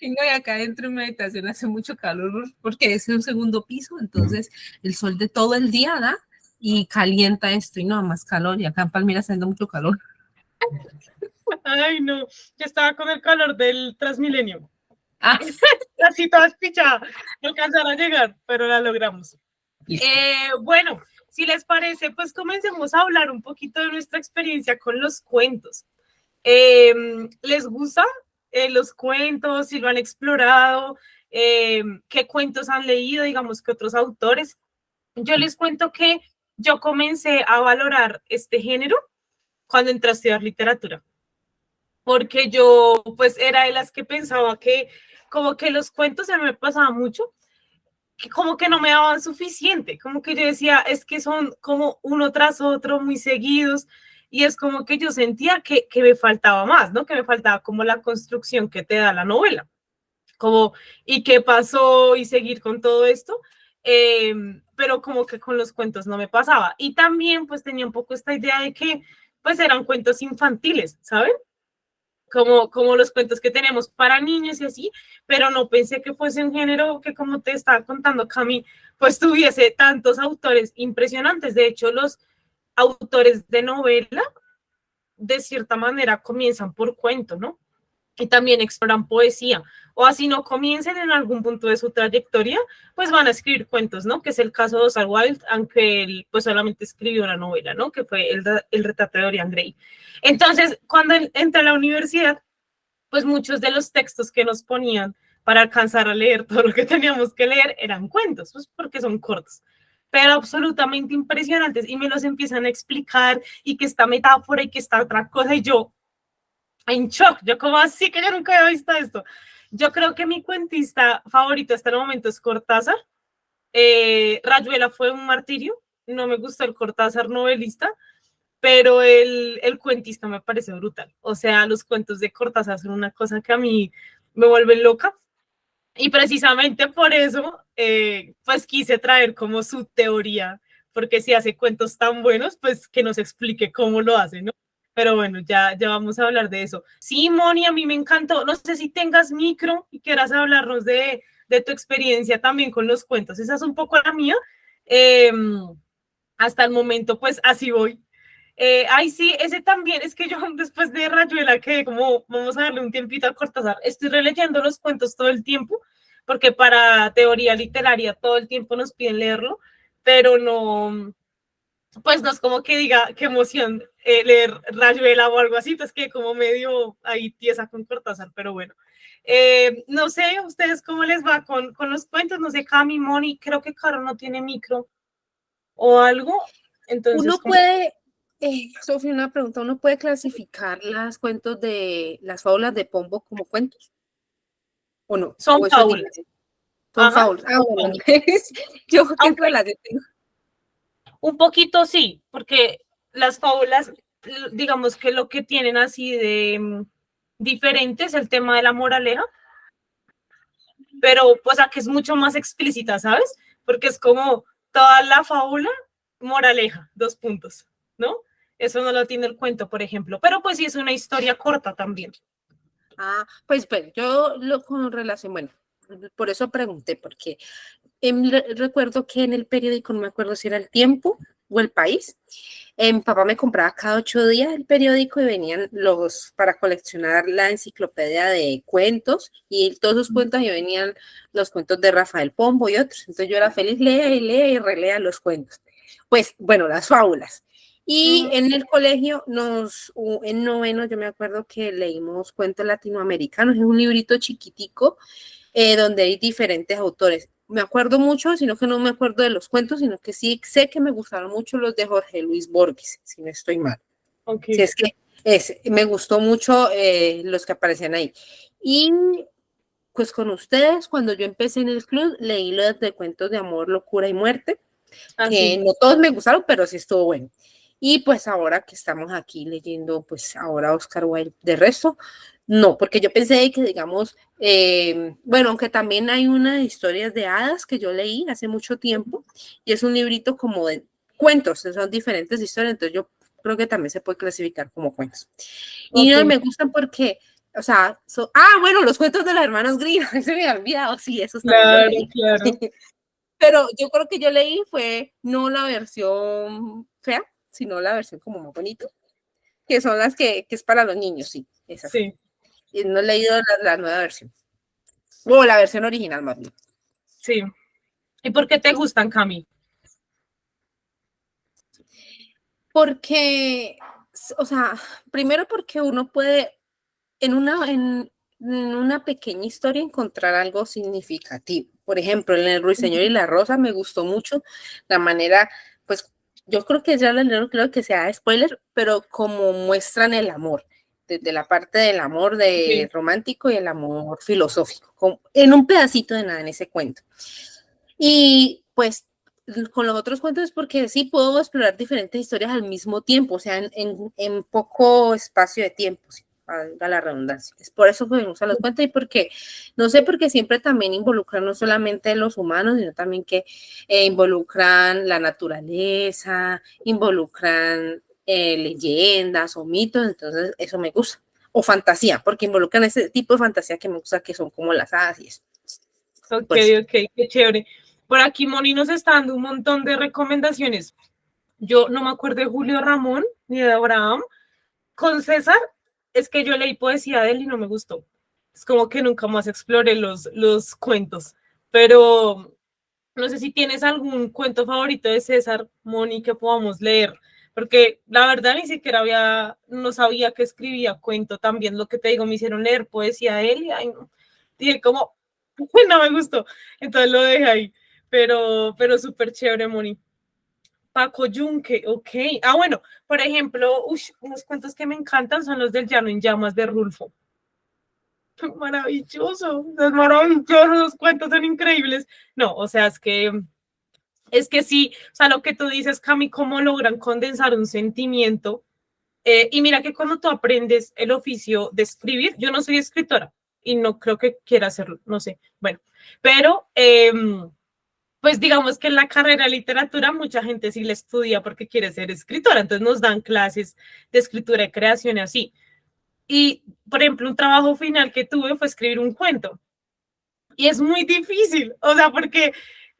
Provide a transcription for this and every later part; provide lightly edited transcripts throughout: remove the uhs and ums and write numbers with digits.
Y no, y acá dentro en meditación hace mucho calor porque es un segundo piso, entonces el sol de todo el día da y calienta esto y no, más calor. Y acá en Palmira está haciendo mucho calor. Ay, no, ya estaba con el calor del Transmilenio. Ah, Así toda espichada, no alcanzar a llegar, pero la logramos. Bueno, si les parece, pues comencemos a hablar un poquito de nuestra experiencia con los cuentos. ¿Les gustan los cuentos? Si lo han explorado, ¿qué cuentos han leído? Digamos que otros autores. Yo les cuento que yo comencé a valorar este género cuando entré a estudiar literatura, porque yo pues era de las que pensaba que como que los cuentos se me pasaba mucho, que como que no me daban suficiente, como que yo decía, es que son como uno tras otro, muy seguidos, y es como que yo sentía que me faltaba más, ¿no? Que me faltaba como la construcción que te da la novela, como, ¿y qué pasó? Y seguir con todo esto, pero como que con los cuentos no me pasaba. Y también pues tenía un poco esta idea de que pues eran cuentos infantiles, ¿saben? Como los cuentos que tenemos para niños y así, pero no pensé que fuese un género que, como te estaba contando, Cami, pues tuviese tantos autores impresionantes. De hecho, los autores de novela, de cierta manera, comienzan por cuento, ¿no? Y también exploran poesía, o así no comiencen en algún punto de su trayectoria, pues van a escribir cuentos, ¿no? Que es el caso de Oscar Wilde, aunque él pues solamente escribió una novela, ¿no? Que fue el retrato de Dorian Gray. Entonces, cuando entré a la universidad, pues muchos de los textos que nos ponían para alcanzar a leer todo lo que teníamos que leer eran cuentos, pues porque son cortos, pero absolutamente impresionantes, y me los empiezan a explicar, y que esta metáfora y que esta otra cosa, y yo en shock, yo como así que yo nunca había visto esto. Yo creo que mi cuentista favorito hasta el momento es Cortázar. Rayuela fue un martirio, no me gustó el Cortázar novelista, pero el cuentista me parece brutal. O sea, los cuentos de Cortázar son una cosa que a mí me vuelve loca. Y precisamente por eso, pues quise traer como su teoría, porque si hace cuentos tan buenos, pues que nos explique cómo lo hace, ¿no? Pero bueno, ya vamos a hablar de eso. Sí, Moni, a mí me encantó. No sé si tengas micro y quieras hablarnos de tu experiencia también con los cuentos. Esa es un poco la mía. Eh, Hasta el momento, pues así voy. Ay, sí, ese también, es que yo después de Rayuela, que como vamos a darle un tiempito a Cortázar, estoy releyendo los cuentos todo el tiempo, porque para teoría literaria todo el tiempo nos piden leerlo, pero no, pues no es como que diga qué emoción leer Rayuela o algo así, pues que como medio ahí tiesa con Cortázar, pero bueno. No sé, ¿ustedes cómo les va con los cuentos? No sé, Cami, Moni, creo que Caro no tiene micro o algo, entonces, Uno ¿cómo? puede, Sofía, una pregunta, ¿uno puede clasificar las cuentos de las fábulas de Pombo como cuentos? ¿O no? Son ¿O eso es fábulas. diferente? Son Ajá, fábulas. Ah, son bueno, fábulas. yo que Aunque todas las tengo. un poquito sí, porque las fábulas, digamos que lo que tienen así de diferente es el tema de la moraleja, pero pues aquí es mucho más explícita, ¿sabes? Porque es como toda la fábula, moraleja, dos puntos, ¿no? Eso no lo tiene el cuento, por ejemplo, pero pues sí es una historia corta también. Ah, pues yo lo con relación, bueno, por eso pregunté, porque recuerdo que en el periódico, no me acuerdo si era El Tiempo o El País, mi papá me compraba cada 8 días el periódico y venían para coleccionar la enciclopedia de cuentos, y todos esos cuentos y venían los cuentos de Rafael Pombo y otros. Entonces yo era feliz, lea y relea los cuentos. Pues bueno, las fábulas. Y en el colegio en noveno, yo me acuerdo que leímos cuentos latinoamericanos, es un librito chiquitico donde hay diferentes autores. Me acuerdo mucho, sino que no me acuerdo de los cuentos, sino que sí sé que me gustaron mucho los de Jorge Luis Borges, si no estoy mal. Ok. Si es que me gustó mucho los que aparecían ahí. Y pues con ustedes, cuando yo empecé en el club, leí los de cuentos de amor, locura y muerte, que Así. no todos me gustaron, pero sí estuvo bueno. Y pues ahora que estamos aquí leyendo, pues ahora Oscar Wilde, de resto, no, porque yo pensé que, digamos, bueno, aunque también hay unas historias de hadas que yo leí hace mucho tiempo, y es un librito como de cuentos, son diferentes historias, entonces yo creo que también se puede clasificar como cuentos. Y Ok. no, me gustan porque O sea, bueno, los cuentos de los hermanos Grimm, se me ha olvidado, sí, esos también los Claro, leí. claro. Pero yo creo que yo leí fue no la versión fea, sino la versión como más bonito, que son las que es para los niños, sí, esas. Sí, Y no he leído la nueva versión, o la versión original más bien. sí. ¿Y por qué te gustan, Cami? Porque, o sea, primero porque uno puede en una pequeña historia encontrar algo significativo. Por ejemplo, en El Ruiseñor y la Rosa me gustó mucho la manera, pues yo creo que ya lo creo que sea spoiler, pero como muestran el amor, desde la parte del amor Sí. romántico y el amor filosófico, en un pedacito de nada en ese cuento. Y pues con los otros cuentos es porque sí puedo explorar diferentes historias al mismo tiempo, o sea, en poco espacio de tiempo, sí, valga la redundancia. Es por eso que me gustan los cuentos y porque, no sé, porque siempre también involucran no solamente los humanos, sino también que involucran la naturaleza, involucran leyendas o mitos, entonces eso me gusta. O fantasía, porque involucran ese tipo de fantasía que me gusta, que son como las hadas y eso. Ok, Por eso. ok, qué chévere. Por aquí Moni nos está dando un montón de recomendaciones. Yo no me acuerdo de Julio Ramón ni de Abraham. Con César, es que yo leí poesía de él y no me gustó. Es como que nunca más exploré los cuentos. Pero no sé si tienes algún cuento favorito de César, Moni, que podamos leer. Porque la verdad ni siquiera no sabía que escribía cuento. También lo que te digo, me hicieron leer poesía de él y ay, no. Dije como, no me gustó. Entonces lo dejé ahí. Pero súper chévere, Moni. Paco Yunque, ok. Ah, bueno, por ejemplo, unos cuentos que me encantan son los del Llano en Llamas de Rulfo. Maravilloso, es maravilloso, los cuentos son increíbles. No, o sea, es que sí, o sea, lo que tú dices, Cami, cómo logran condensar un sentimiento. Y mira que cuando tú aprendes el oficio de escribir, yo no soy escritora y no creo que quiera hacerlo, no sé, bueno, pero pues digamos que en la carrera de literatura mucha gente sí le estudia porque quiere ser escritora, entonces nos dan clases de escritura y creación y así. Y, por ejemplo, un trabajo final que tuve fue escribir un cuento. Y es muy difícil, o sea, porque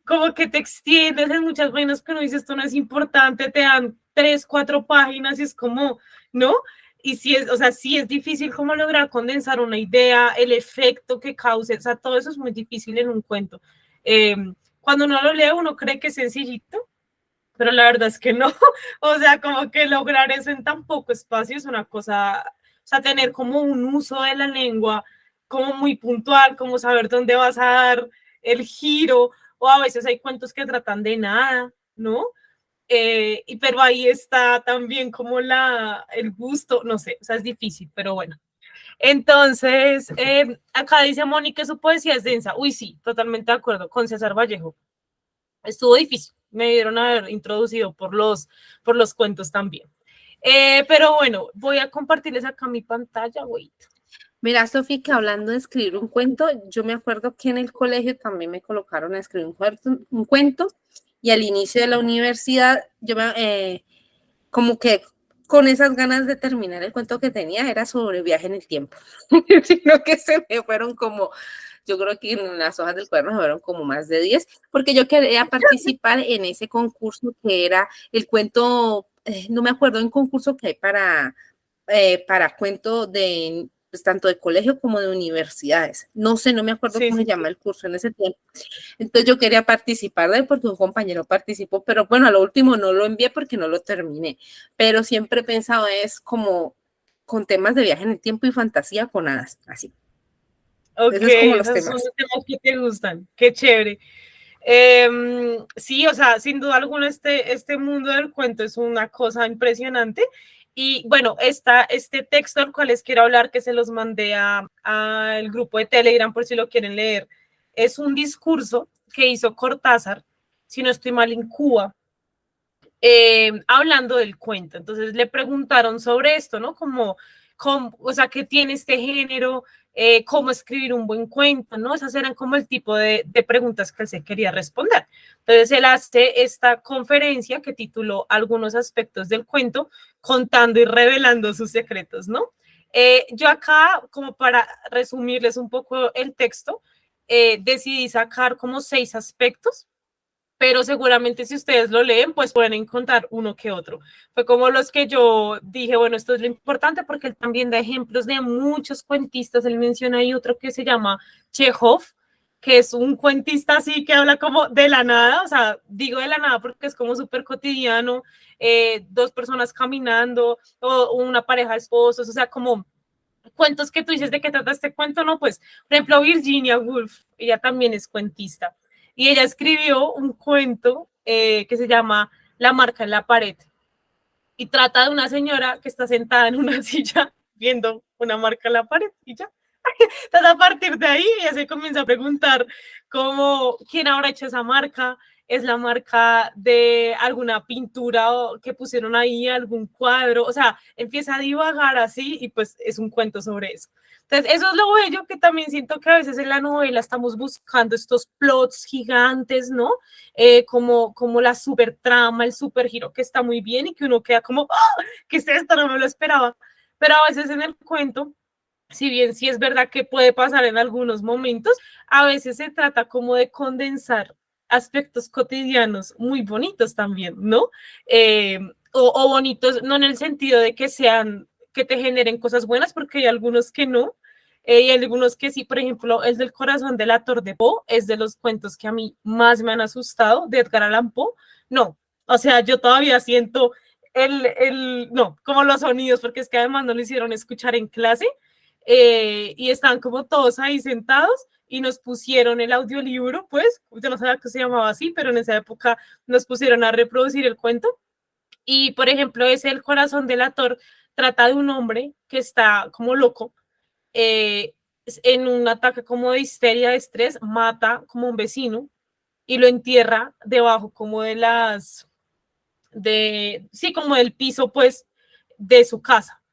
como que te extiendes en muchas vainas que no dices, esto no es importante, te dan 3, 4 páginas y es como, ¿no? Y sí es, o sea, sí es difícil como lograr condensar una idea, el efecto que cause, o sea, todo eso es muy difícil en un cuento. Eh, Cuando uno lo lee, uno cree que es sencillito, pero la verdad es que no. O sea, como que lograr eso en tan poco espacio es una cosa, o sea, tener como un uso de la lengua como muy puntual, como saber dónde vas a dar el giro, o a veces hay cuentos que tratan de nada, ¿no? Pero ahí está también como el gusto, no sé, o sea, es difícil, pero bueno. Entonces, acá dice Moni que su poesía es densa. Uy, sí, totalmente de acuerdo con César Vallejo. Estuvo difícil, me dieron a haber introducido por los cuentos también. Pero bueno, voy a compartirles acá mi pantalla, güey. Mira, Sofi, que hablando de escribir un cuento, yo me acuerdo que en el colegio también me colocaron a escribir un cuento y al inicio de la universidad, como que con esas ganas de terminar el cuento que tenía, era sobre viaje en el tiempo, sino que se me fueron como, yo creo que en las hojas del cuaderno se fueron como más de 10, porque yo quería participar en ese concurso que era el cuento, no me acuerdo, un concurso que hay para cuento de pues, tanto de colegio como de universidades. No sé, no me acuerdo Sí, cómo se sí, llama el curso en ese tiempo. Entonces yo quería participar de él porque un compañero participó, pero bueno, a lo último no lo envié porque no lo terminé. Pero siempre he pensado es como con temas de viaje en el tiempo y fantasía con hadas, así. ok, Esos es como los esos son temas. los temas que te gustan, qué chévere. Sí, o sea, sin duda alguna este mundo del cuento es una cosa impresionante. Y bueno, este texto al cual les quiero hablar, que se los mandé al grupo de Telegram por si lo quieren leer, es un discurso que hizo Cortázar, si no estoy mal, en Cuba, hablando del cuento. Entonces le preguntaron sobre esto, ¿no? O sea, ¿qué tiene este género? Cómo escribir un buen cuento, ¿no? Esas eran como el tipo de preguntas que él se quería responder. Entonces él hace esta conferencia que tituló Algunos aspectos del cuento, contando y revelando sus secretos, ¿no? Yo acá, como para resumirles un poco el texto, decidí sacar como 6 aspectos, pero seguramente si ustedes lo leen, pues pueden encontrar uno que otro. Fue como los que yo dije, bueno, esto es lo importante porque él también da ejemplos de muchos cuentistas. Él menciona ahí otro que se llama Chekhov, que es un cuentista así que habla como de la nada, o sea, digo de la nada porque es como súper cotidiano, 2 personas caminando o una pareja de esposos, o sea, como cuentos que tú dices de qué trata este cuento, no, pues, por ejemplo, Virginia Woolf, ella también es cuentista, y ella escribió un cuento que se llama La marca en la pared, y trata de una señora que está sentada en una silla viendo una marca en la pared, y ya. Entonces, a partir de ahí, ella se comienza a preguntar cómo, quién habrá hecho esa marca, es la marca de alguna pintura que pusieron ahí, algún cuadro, o sea, empieza a divagar así y pues es un cuento sobre eso. Entonces, eso es lo bello, que también siento que a veces en la novela estamos buscando estos plots gigantes, ¿no? Como la super trama, el super giro que está muy bien y que uno queda como, ¡oh! ¿Qué es esto? No me lo esperaba. Pero a veces en el cuento, si bien sí es verdad que puede pasar en algunos momentos, a veces se trata como de condensar aspectos cotidianos muy bonitos también, ¿no? O bonitos, no en el sentido de que sean, que te generen cosas buenas, porque hay algunos que no, y hay algunos que sí. Por ejemplo, el del corazón del ator de Poe es de los cuentos que a mí más me han asustado, de Edgar Allan Poe. No, o sea, yo todavía siento no, como los sonidos, porque es que además no lo hicieron escuchar en clase, y están como todos ahí sentados y nos pusieron el audiolibro, pues, yo no sabía que se llamaba así, pero en esa época nos pusieron a reproducir el cuento. Y, por ejemplo, ese El corazón del ator trata de un hombre que está como loco, eh, en un ataque como de histeria, de estrés, mata como un vecino y lo entierra debajo como sí, como del piso, pues, de su casa.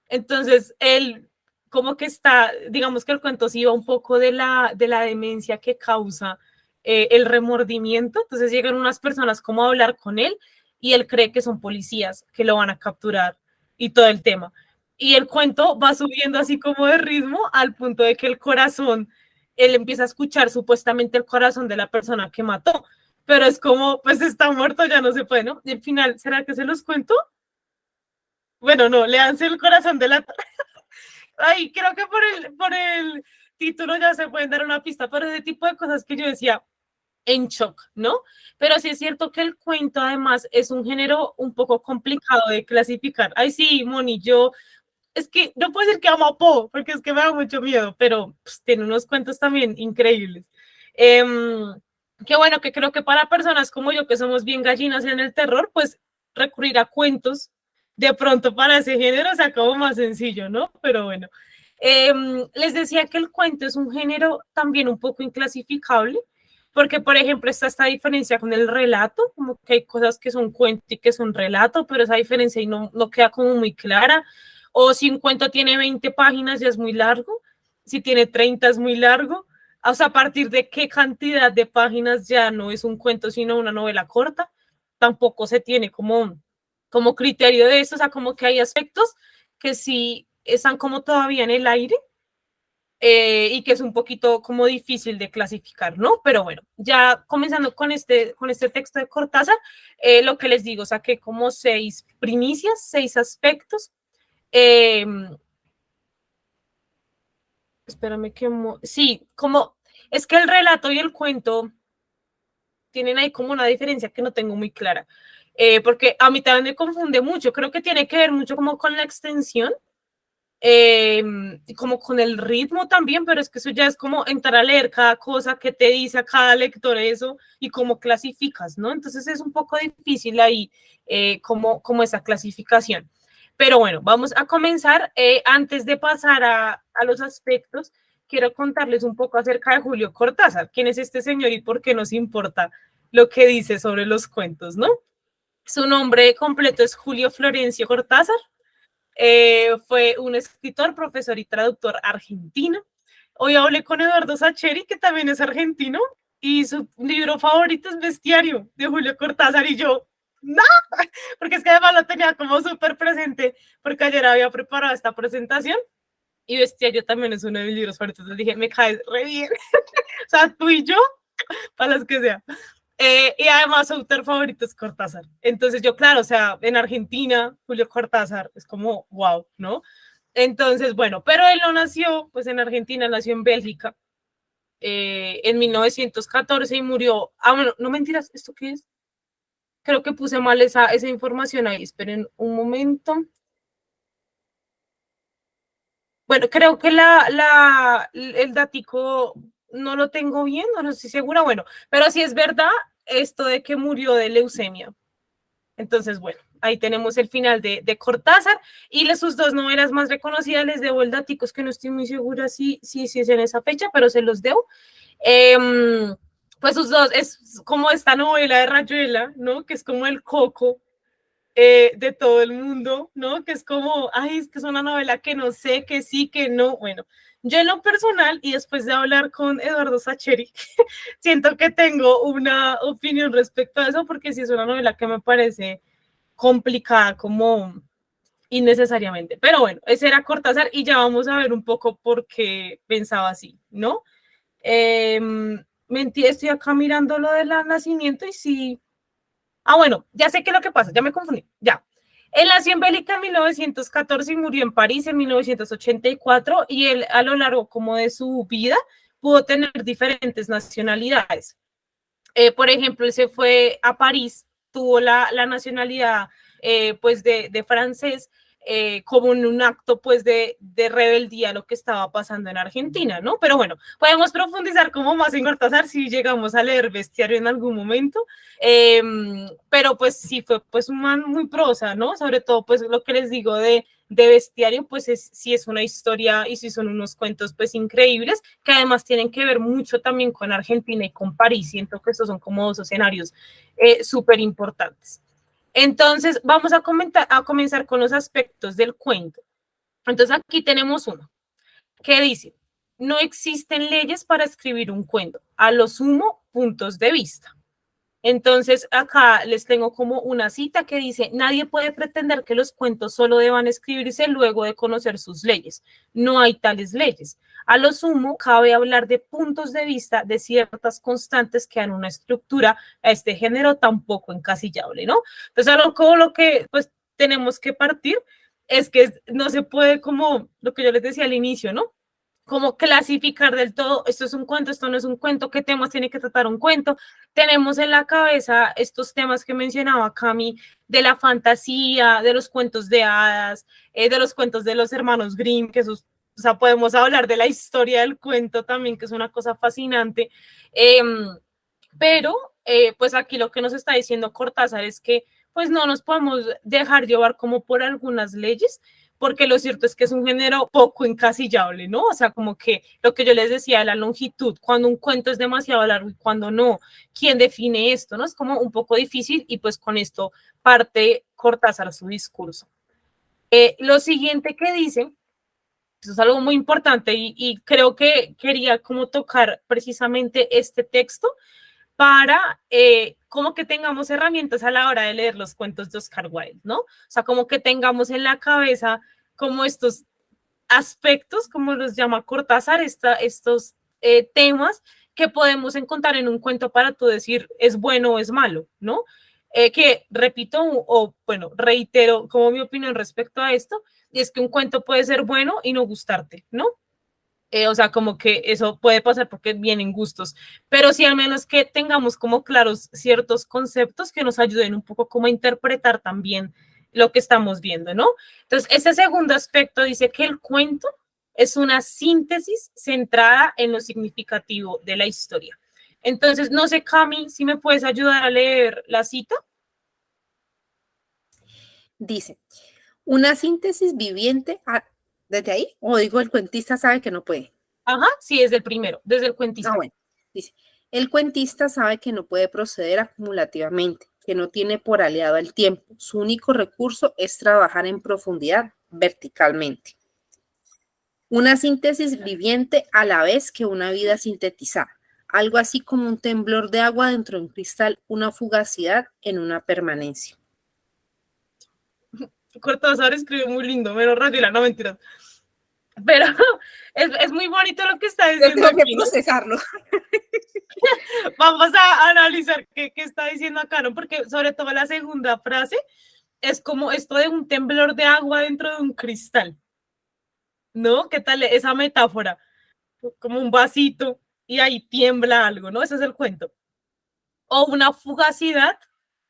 Entonces, él como que está, digamos que el cuento sí va un poco de la demencia que causa el remordimiento. Entonces llegan unas personas como a hablar con él y él cree que son policías que lo van a capturar y todo el tema. Y el cuento va subiendo así como de ritmo al punto de que el corazón, él empieza a escuchar supuestamente el corazón de la persona que mató, pero es como, pues está muerto, ya no se puede, ¿no? Y al final, ¿será que se los cuento? Bueno, no, léanse El corazón de la... Ay, creo que por el título ya se pueden dar una pista, pero ese tipo de cosas que yo decía en shock, ¿no? Pero sí es cierto que el cuento además es un género un poco complicado de clasificar. Ay, sí, Moni, yo es que no puedo decir que amo a Poe, porque es que me da mucho miedo, pero pues, tiene unos cuentos también increíbles. Qué bueno, que creo que para personas como yo, que somos bien gallinas en el terror, pues recurrir a cuentos de pronto para ese género se acabó más sencillo, ¿no? Pero bueno, les decía que el cuento es un género también un poco inclasificable, porque, por ejemplo, está esta diferencia con el relato, como que hay cosas que son cuento y que son relato, pero esa diferencia y no queda como muy clara. O si un cuento tiene 20 páginas ya es muy largo, si tiene 30 es muy largo. O sea, a partir de qué cantidad de páginas ya no es un cuento, sino una novela corta. Tampoco se tiene como criterio de eso, o sea, como que hay aspectos que sí están como todavía en el aire, y que es un poquito como difícil de clasificar, ¿no? Pero bueno, ya comenzando con este texto de Cortázar, lo que les digo, saqué como 6 primicias, 6 aspectos. Espérame que... sí, como es que el relato y el cuento tienen ahí como una diferencia que no tengo muy clara, porque a mí también me confunde mucho. Creo que tiene que ver mucho como con la extensión, como con el ritmo también, pero es que eso ya es como entrar a leer cada cosa que te dice a cada lector eso y cómo clasificas, ¿no? Entonces es un poco difícil ahí, como esa clasificación. Pero bueno, vamos a comenzar. Antes de pasar a los aspectos, quiero contarles un poco acerca de Julio Cortázar. ¿Quién es este señor y por qué nos importa lo que dice sobre los cuentos, no? Su nombre completo es Julio Florencio Cortázar. Fue un escritor, profesor y traductor argentino. Hoy hablé con Eduardo Sacheri, que también es argentino, y su libro favorito es Bestiario, de Julio Cortázar, y yo, ¡no! Porque es que además lo tenía como súper presente, porque ayer había preparado esta presentación, y Bestiario también es uno de mis libros favoritos. Entonces dije, me caes re bien. O sea, tú y yo, para las que sea. Y además su autor favorito es Cortázar. Entonces yo, claro, o sea, en Argentina, Julio Cortázar es como, wow, ¿no? Entonces, bueno, pero él no nació, pues en Argentina, nació en Bélgica en 1914 y murió. Ah, bueno, no mentiras, ¿esto qué es? Creo que puse mal esa información ahí. Esperen un momento. Bueno, creo que el datico no lo tengo bien, no estoy segura, bueno, pero sí es verdad esto de que murió de leucemia. Entonces, bueno, ahí tenemos el final de Cortázar y sus dos novelas más reconocidas, les debo el datico, es que no estoy muy segura si es en esa fecha, pero se los debo. Pues sus dos, es como esta novela de Rayuela, ¿no? Que es como el coco de todo el mundo, ¿no? Que es como, ay, es que es una novela que no sé, que sí, que no. Bueno, yo en lo personal, y después de hablar con Eduardo Sacheri, siento que tengo una opinión respecto a eso, porque sí es una novela que me parece complicada como innecesariamente. Pero bueno, ese era Cortázar y ya vamos a ver un poco por qué pensaba así, ¿no? Mentí, estoy acá mirando lo del nacimiento y sí. Ah, bueno, ya sé qué es lo que pasa, ya me confundí, ya. Él nació en Bélgica en 1914 y murió en París en 1984 y él a lo largo como de su vida pudo tener diferentes nacionalidades. Por ejemplo, él se fue a París, tuvo la nacionalidad pues de francés como en un acto pues de rebeldía a lo que estaba pasando en Argentina, ¿no? Pero bueno, podemos profundizar como más en Cortázar si llegamos a leer Bestiario en algún momento, pero pues sí fue pues un man muy prosa, ¿no? Sobre todo pues lo que les digo de Bestiario, pues sí es una historia y sí son unos cuentos pues increíbles que además tienen que ver mucho también con Argentina y con París. Siento que estos son como dos escenarios súper importantes. Entonces, vamos a comenzar con los aspectos del cuento. Entonces, aquí tenemos uno que dice, no existen leyes para escribir un cuento, a lo sumo puntos de vista. Entonces, acá les tengo como una cita que dice, nadie puede pretender que los cuentos solo deban escribirse luego de conocer sus leyes. No hay tales leyes. A lo sumo, cabe hablar de puntos de vista de ciertas constantes que dan una estructura a este género tan poco encasillable, ¿no? Entonces, algo como lo que pues tenemos que partir es que no se puede como lo que yo les decía al inicio, ¿no? Como clasificar del todo, esto es un cuento, esto no es un cuento, qué temas tiene que tratar un cuento. Tenemos en la cabeza estos temas que mencionaba Cami, de la fantasía, de los cuentos de hadas, de los cuentos de los hermanos Grimm, que esos, o sea, podemos hablar de la historia del cuento también, que es una cosa fascinante. Pero, pues aquí lo que nos está diciendo Cortázar es que, pues no nos podemos dejar llevar como por algunas leyes, porque lo cierto es que es un género poco encasillable, ¿no? O sea, como que lo que yo les decía de la longitud, cuando un cuento es demasiado largo y cuando no, ¿quién define esto? ¿No? Es como un poco difícil y pues con esto parte Cortázar su discurso. Lo siguiente que dice, eso es algo muy importante y creo que quería como tocar precisamente este texto para como que tengamos herramientas a la hora de leer los cuentos de Oscar Wilde, ¿no? O sea, como que tengamos en la cabeza como estos aspectos, como los llama Cortázar, estos temas que podemos encontrar en un cuento para tú decir es bueno o es malo, ¿no? Que repito, o bueno, reitero como mi opinión respecto a esto, y es que un cuento puede ser bueno y no gustarte, ¿no? O sea, como que eso puede pasar porque vienen gustos, pero sí al menos que tengamos como claros ciertos conceptos que nos ayuden un poco como a interpretar también lo que estamos viendo, ¿no? Entonces, ese segundo aspecto dice que el cuento es una síntesis centrada en lo significativo de la historia. Entonces, no sé, Cami, si me puedes ayudar a leer la cita. Dice, una síntesis viviente, desde ahí, o digo, el cuentista sabe que no puede. Ajá, sí, desde el primero, desde el cuentista. Bueno, dice, el cuentista sabe que no puede proceder acumulativamente, que no tiene por aliado el tiempo. Su único recurso es trabajar en profundidad, verticalmente. Una síntesis viviente a la vez que una vida sintetizada. Algo así como un temblor de agua dentro de un cristal, una fugacidad en una permanencia. Cortázar escribe muy lindo, pero Rayuela, no mentiras. pero es muy bonito lo que está Yo diciendo tengo que aquí, ¿no? procesarlo. Vamos a analizar qué está diciendo acá, ¿no? Porque sobre todo la segunda frase es como esto de un temblor de agua dentro de un cristal, ¿no? ¿Qué tal esa metáfora? Como un vasito y ahí tiembla algo, ¿no? Ese es el cuento. O una fugacidad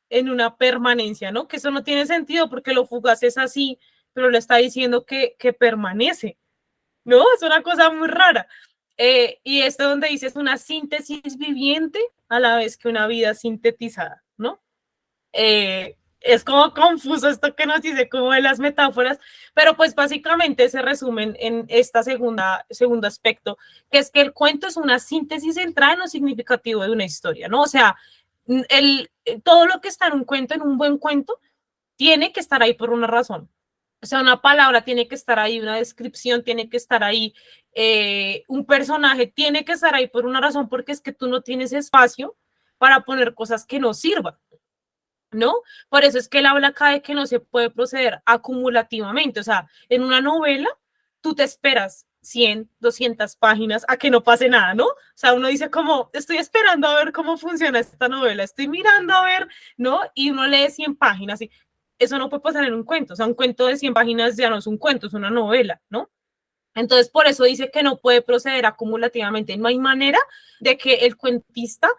en una permanencia, ¿no? Que eso no tiene sentido porque lo fugaz es así, pero le está diciendo que permanece, ¿no? Es una cosa muy rara. Y esto donde dice es una síntesis viviente a la vez que una vida sintetizada, ¿no? Es como confuso esto que nos dice como de las metáforas, pero pues básicamente se resumen en esta segundo aspecto, que es que el cuento es una síntesis centrada en lo significativo de una historia, ¿no? O sea, todo lo que está en un cuento, en un buen cuento, tiene que estar ahí por una razón. O sea, una palabra tiene que estar ahí, una descripción tiene que estar ahí, un personaje tiene que estar ahí por una razón, porque es que tú no tienes espacio para poner cosas que no sirvan, ¿no? Por eso es que él habla acá de que no se puede proceder acumulativamente. O sea, en una novela, tú te esperas 100, 200 páginas a que no pase nada, ¿no? O sea, uno dice como, estoy esperando a ver cómo funciona esta novela, estoy mirando a ver, ¿no? Y uno lee 100 páginas y eso no puede pasar en un cuento. O sea, un cuento de 100 páginas ya no es un cuento, es una novela, ¿no? Entonces, por eso dice que no puede proceder acumulativamente. No hay manera de que el cuentista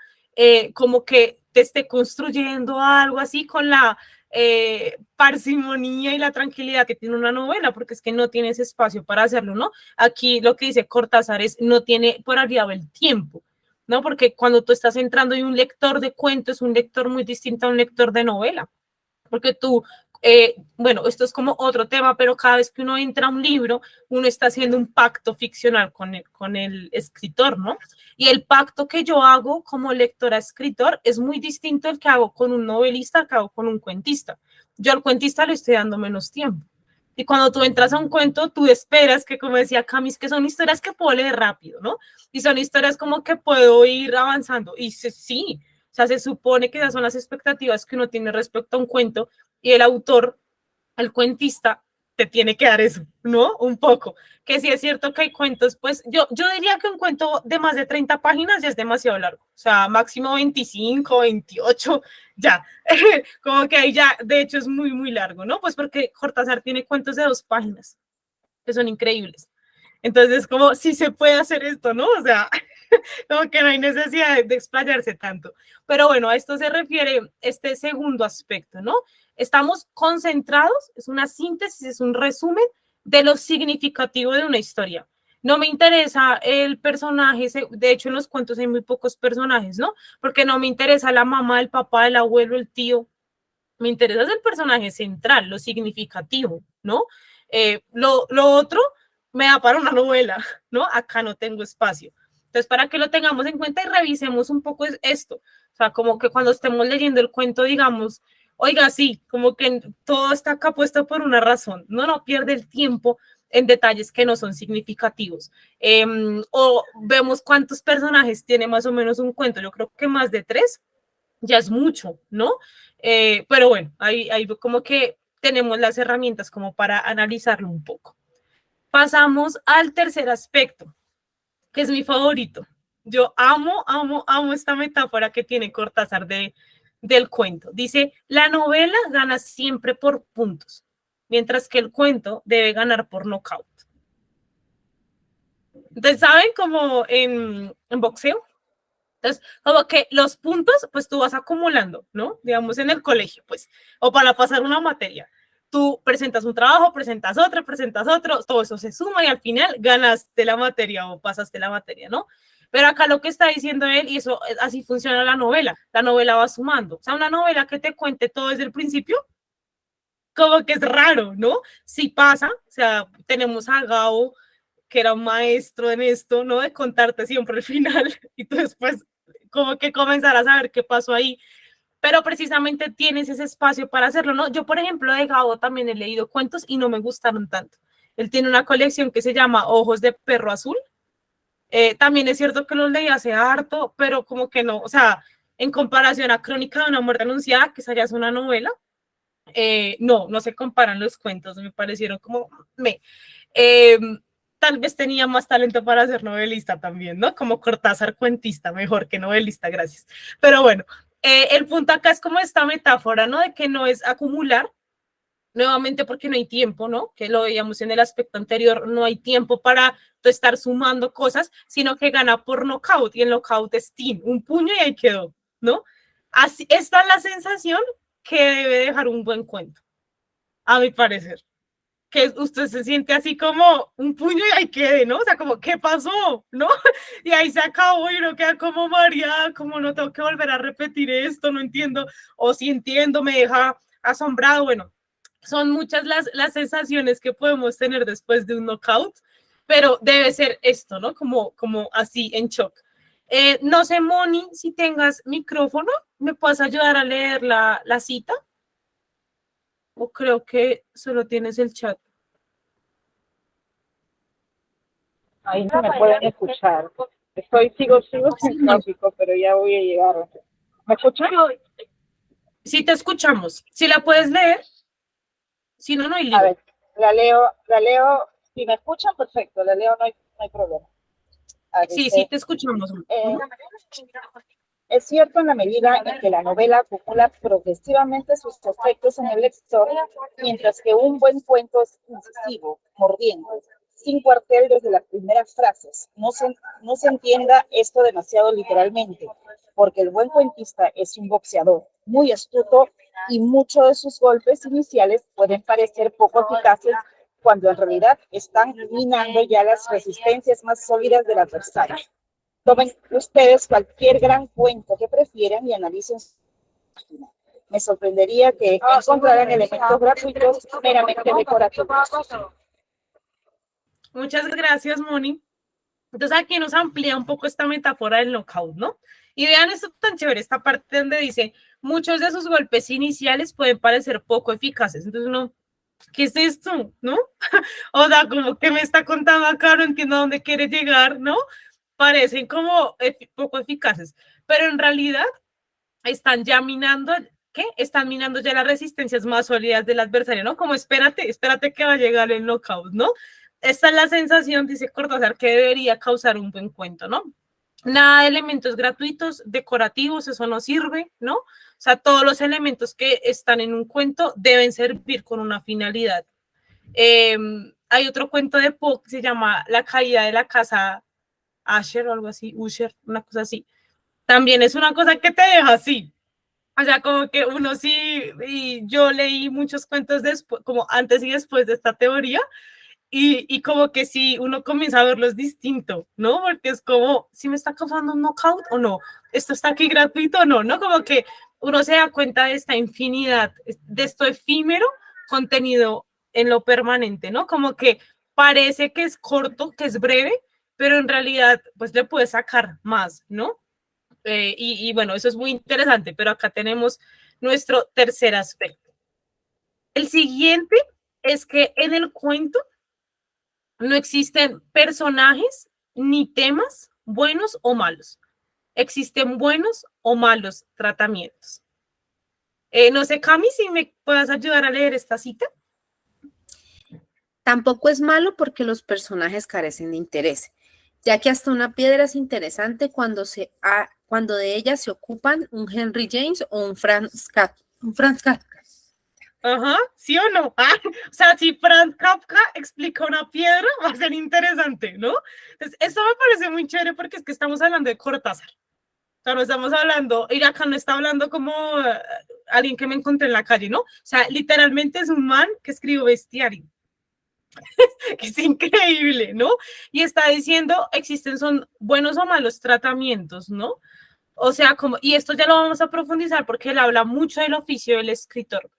como que te esté construyendo algo así con la parsimonía y la tranquilidad que tiene una novela, porque es que no tienes espacio para hacerlo, ¿no? Aquí lo que dice Cortázar es no tiene por arriba el tiempo, ¿no? Porque cuando tú estás entrando y un lector de cuentos es un lector muy distinto a un lector de novela, porque tú bueno, esto es como otro tema, pero cada vez que uno entra a un libro, uno está haciendo un pacto ficcional con el escritor, ¿no? Y el pacto que yo hago como lectora-escritor es muy distinto al que hago con un novelista, al que hago con un cuentista. Yo al cuentista le estoy dando menos tiempo. Y cuando tú entras a un cuento, tú esperas que, como decía Camis, que son historias que puedo leer rápido, ¿no? Y son historias como que puedo ir avanzando. Y sí, o sea, se supone que esas son las expectativas que uno tiene respecto a un cuento y el autor, el cuentista, te tiene que dar eso, ¿no? Un poco. Que sí es cierto que hay cuentos, pues yo diría que un cuento de más de 30 páginas ya es demasiado largo. O sea, máximo 25, 28, ya. Como que ahí ya, de hecho, es muy, muy largo, ¿no? Pues porque Cortázar tiene cuentos de 2 páginas, que son increíbles. Entonces, como si se puede hacer esto, ¿no? O sea, como que no hay necesidad de explayarse tanto. Pero bueno, a esto se refiere este segundo aspecto, ¿no? Estamos concentrados, es una síntesis, es un resumen de lo significativo de una historia. No me interesa el personaje, de hecho en los cuentos hay muy pocos personajes, ¿no? Porque no me interesa la mamá, el papá, el abuelo, el tío. Me interesa el personaje central, lo significativo, ¿no? Lo otro me da para una novela, ¿no? Acá no tengo espacio. Entonces, para que lo tengamos en cuenta y revisemos un poco esto. O sea, como que cuando estemos leyendo el cuento, digamos, oiga, sí, como que todo está acá puesto por una razón. No pierde el tiempo en detalles que no son significativos. O vemos cuántos personajes tiene más o menos un cuento. Yo creo que más de 3 ya es mucho, ¿no? Pero bueno, ahí como que tenemos las herramientas como para analizarlo un poco. Pasamos al tercer aspecto, que es mi favorito. Yo amo esta metáfora que tiene Cortázar del cuento. Dice, la novela gana siempre por puntos, mientras que el cuento debe ganar por nocaut. Entonces, ¿saben? Como en boxeo. Entonces, como que los puntos, pues tú vas acumulando, ¿no? Digamos en el colegio, pues, o para pasar una materia. Tú presentas un trabajo, presentas otro, todo eso se suma y al final ganaste la materia o pasaste la materia, ¿no? Pero acá lo que está diciendo él, y eso así funciona la novela va sumando. O sea, una novela que te cuente todo desde el principio, como que es raro, ¿no? Si pasa, o sea, tenemos a Gabo, que era un maestro en esto, ¿no? De contarte siempre el final y tú después como que comenzar a saber qué pasó ahí, pero precisamente tienes ese espacio para hacerlo, ¿no? Yo, por ejemplo, de Gabo también he leído cuentos y no me gustaron tanto. Él tiene una colección que se llama Ojos de Perro Azul. También es cierto que los leí hace harto, pero como que no, o sea, en comparación a Crónica de una muerte anunciada, que esa ya es una novela, no se comparan los cuentos, me parecieron como me. tal vez tenía más talento para ser novelista también, ¿no? Como Cortázar cuentista, mejor que novelista, gracias. Pero bueno, el punto acá es como esta metáfora, ¿no? De que no es acumular, nuevamente porque no hay tiempo, ¿no? Que lo veíamos en el aspecto anterior, no hay tiempo para estar sumando cosas, sino que gana por knockout, y el knockout es team, un puño y ahí quedó, ¿no? Así, esta es la sensación que debe dejar un buen cuento, a mi parecer. Que usted se siente así como un puño y ahí quede, ¿no? O sea, como, ¿qué pasó? ¿No? Y ahí se acabó y uno queda como María, como no tengo que volver a repetir esto, no entiendo, o si entiendo, me deja asombrado. Bueno, son muchas las sensaciones que podemos tener después de un knockout, pero debe ser esto, ¿no? Como así en shock. No sé, Moni, si tengas micrófono, ¿me puedes ayudar a leer la cita? O creo que solo tienes el chat. Ahí no me pueden escuchar. Sigo sin tráfico, pero ya voy a llegar. ¿Me escuchan? Sí, te escuchamos. Si la puedes leer, si no, no hay lío. A ver, la leo. Si me escuchan, perfecto, la leo, no hay problema. Ver, sí, sí, te escuchamos. Es cierto en la medida en que la novela acumula progresivamente sus efectos en el lector, mientras que un buen cuento es incisivo, mordiente, sin cuartel desde las primeras frases. No se entienda esto demasiado literalmente, porque el buen cuentista es un boxeador muy astuto y muchos de sus golpes iniciales pueden parecer poco eficaces cuando en realidad están minando ya las resistencias más sólidas del adversario. Tomen ustedes cualquier gran cuento que prefieran y analicen su página. Me sorprendería que encontraran elementos gratuitos meramente decorativos. Muchas gracias, Moni. Entonces aquí nos amplía un poco esta metáfora del knockout, ¿no? Y vean esto tan chévere, esta parte donde dice, muchos de sus golpes iniciales pueden parecer poco eficaces. Entonces uno, ¿qué es esto? ¿No? O sea, como que me está contando acá, no entiendo a dónde quiere llegar, ¿no? Parecen como poco eficaces, pero en realidad están ya minando, ¿qué? Están minando ya las resistencias más sólidas del adversario, ¿no? Como espérate que va a llegar el knockout, ¿no? Esta es la sensación, dice Cortázar, que debería causar un buen cuento, ¿no? Nada de elementos gratuitos, decorativos, eso no sirve, ¿no? O sea, todos los elementos que están en un cuento deben servir con una finalidad. Hay otro cuento de Poe que se llama La caída de la casa Usher o algo así, Usher, una cosa así. También es una cosa que te deja así. O sea, como que uno sí, y yo leí muchos cuentos después, como antes y después de esta teoría, y como que sí, uno comienza a verlos distinto, ¿no? Porque es como, ¿si me está causando un knockout o no? ¿Esto está aquí gratuito o no? ¿No? Como que uno se da cuenta de esta infinidad, de esto efímero contenido en lo permanente, ¿no? Como que parece que es corto, que es breve, pero en realidad, pues le puede sacar más, ¿no? Y bueno, eso es muy interesante, pero acá tenemos nuestro tercer aspecto. El siguiente es que en el cuento no existen personajes ni temas buenos o malos. Existen buenos o malos tratamientos. No sé, Cami, si me puedas ayudar a leer esta cita. Tampoco es malo porque los personajes carecen de interés, ya que hasta una piedra es interesante cuando de ella se ocupan un Henry James o un Franz Kafka. Ajá, ¿sí o no? O sea, si Franz Kafka explica una piedra, va a ser interesante, ¿no? Entonces, esto me parece muy chévere porque es que estamos hablando de Cortázar. O sea, no estamos hablando, y acá no está hablando como alguien que me encontré en la calle, ¿no? O sea, literalmente es un man que escribió Bestiario. Es increíble, ¿no? Y está diciendo, son buenos o malos tratamientos, ¿no? O sea, como, y esto ya lo vamos a profundizar porque él habla mucho del oficio del escritor.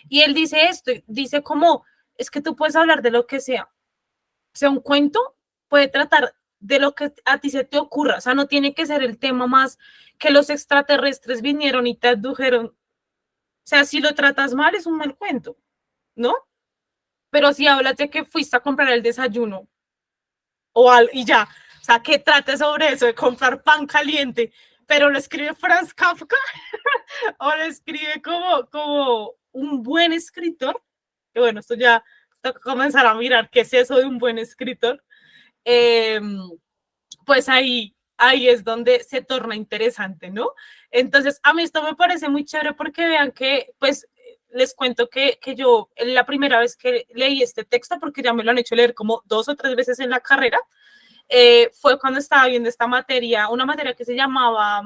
Y él dice esto, dice como, es que tú puedes hablar de lo que sea. O sea, un cuento puede tratar de lo que a ti se te ocurra. O sea, no tiene que ser el tema más que los extraterrestres vinieron y te adujeron. O sea, si lo tratas mal, es un mal cuento, ¿no? Pero si hablas de que fuiste a comprar el desayuno y ya, o sea, que trate sobre eso de comprar pan caliente, pero lo escribe Franz Kafka o lo escribe como un buen escritor, que bueno, esto ya toca comenzar a mirar qué es eso de un buen escritor. pues ahí es donde se torna interesante, ¿no? Entonces, a mí esto me parece muy chévere porque vean que, pues, les cuento que yo, la primera vez que leí este texto, porque ya me lo han hecho leer como 2 o 3 veces en la carrera, fue cuando estaba viendo esta materia, una materia que se llamaba,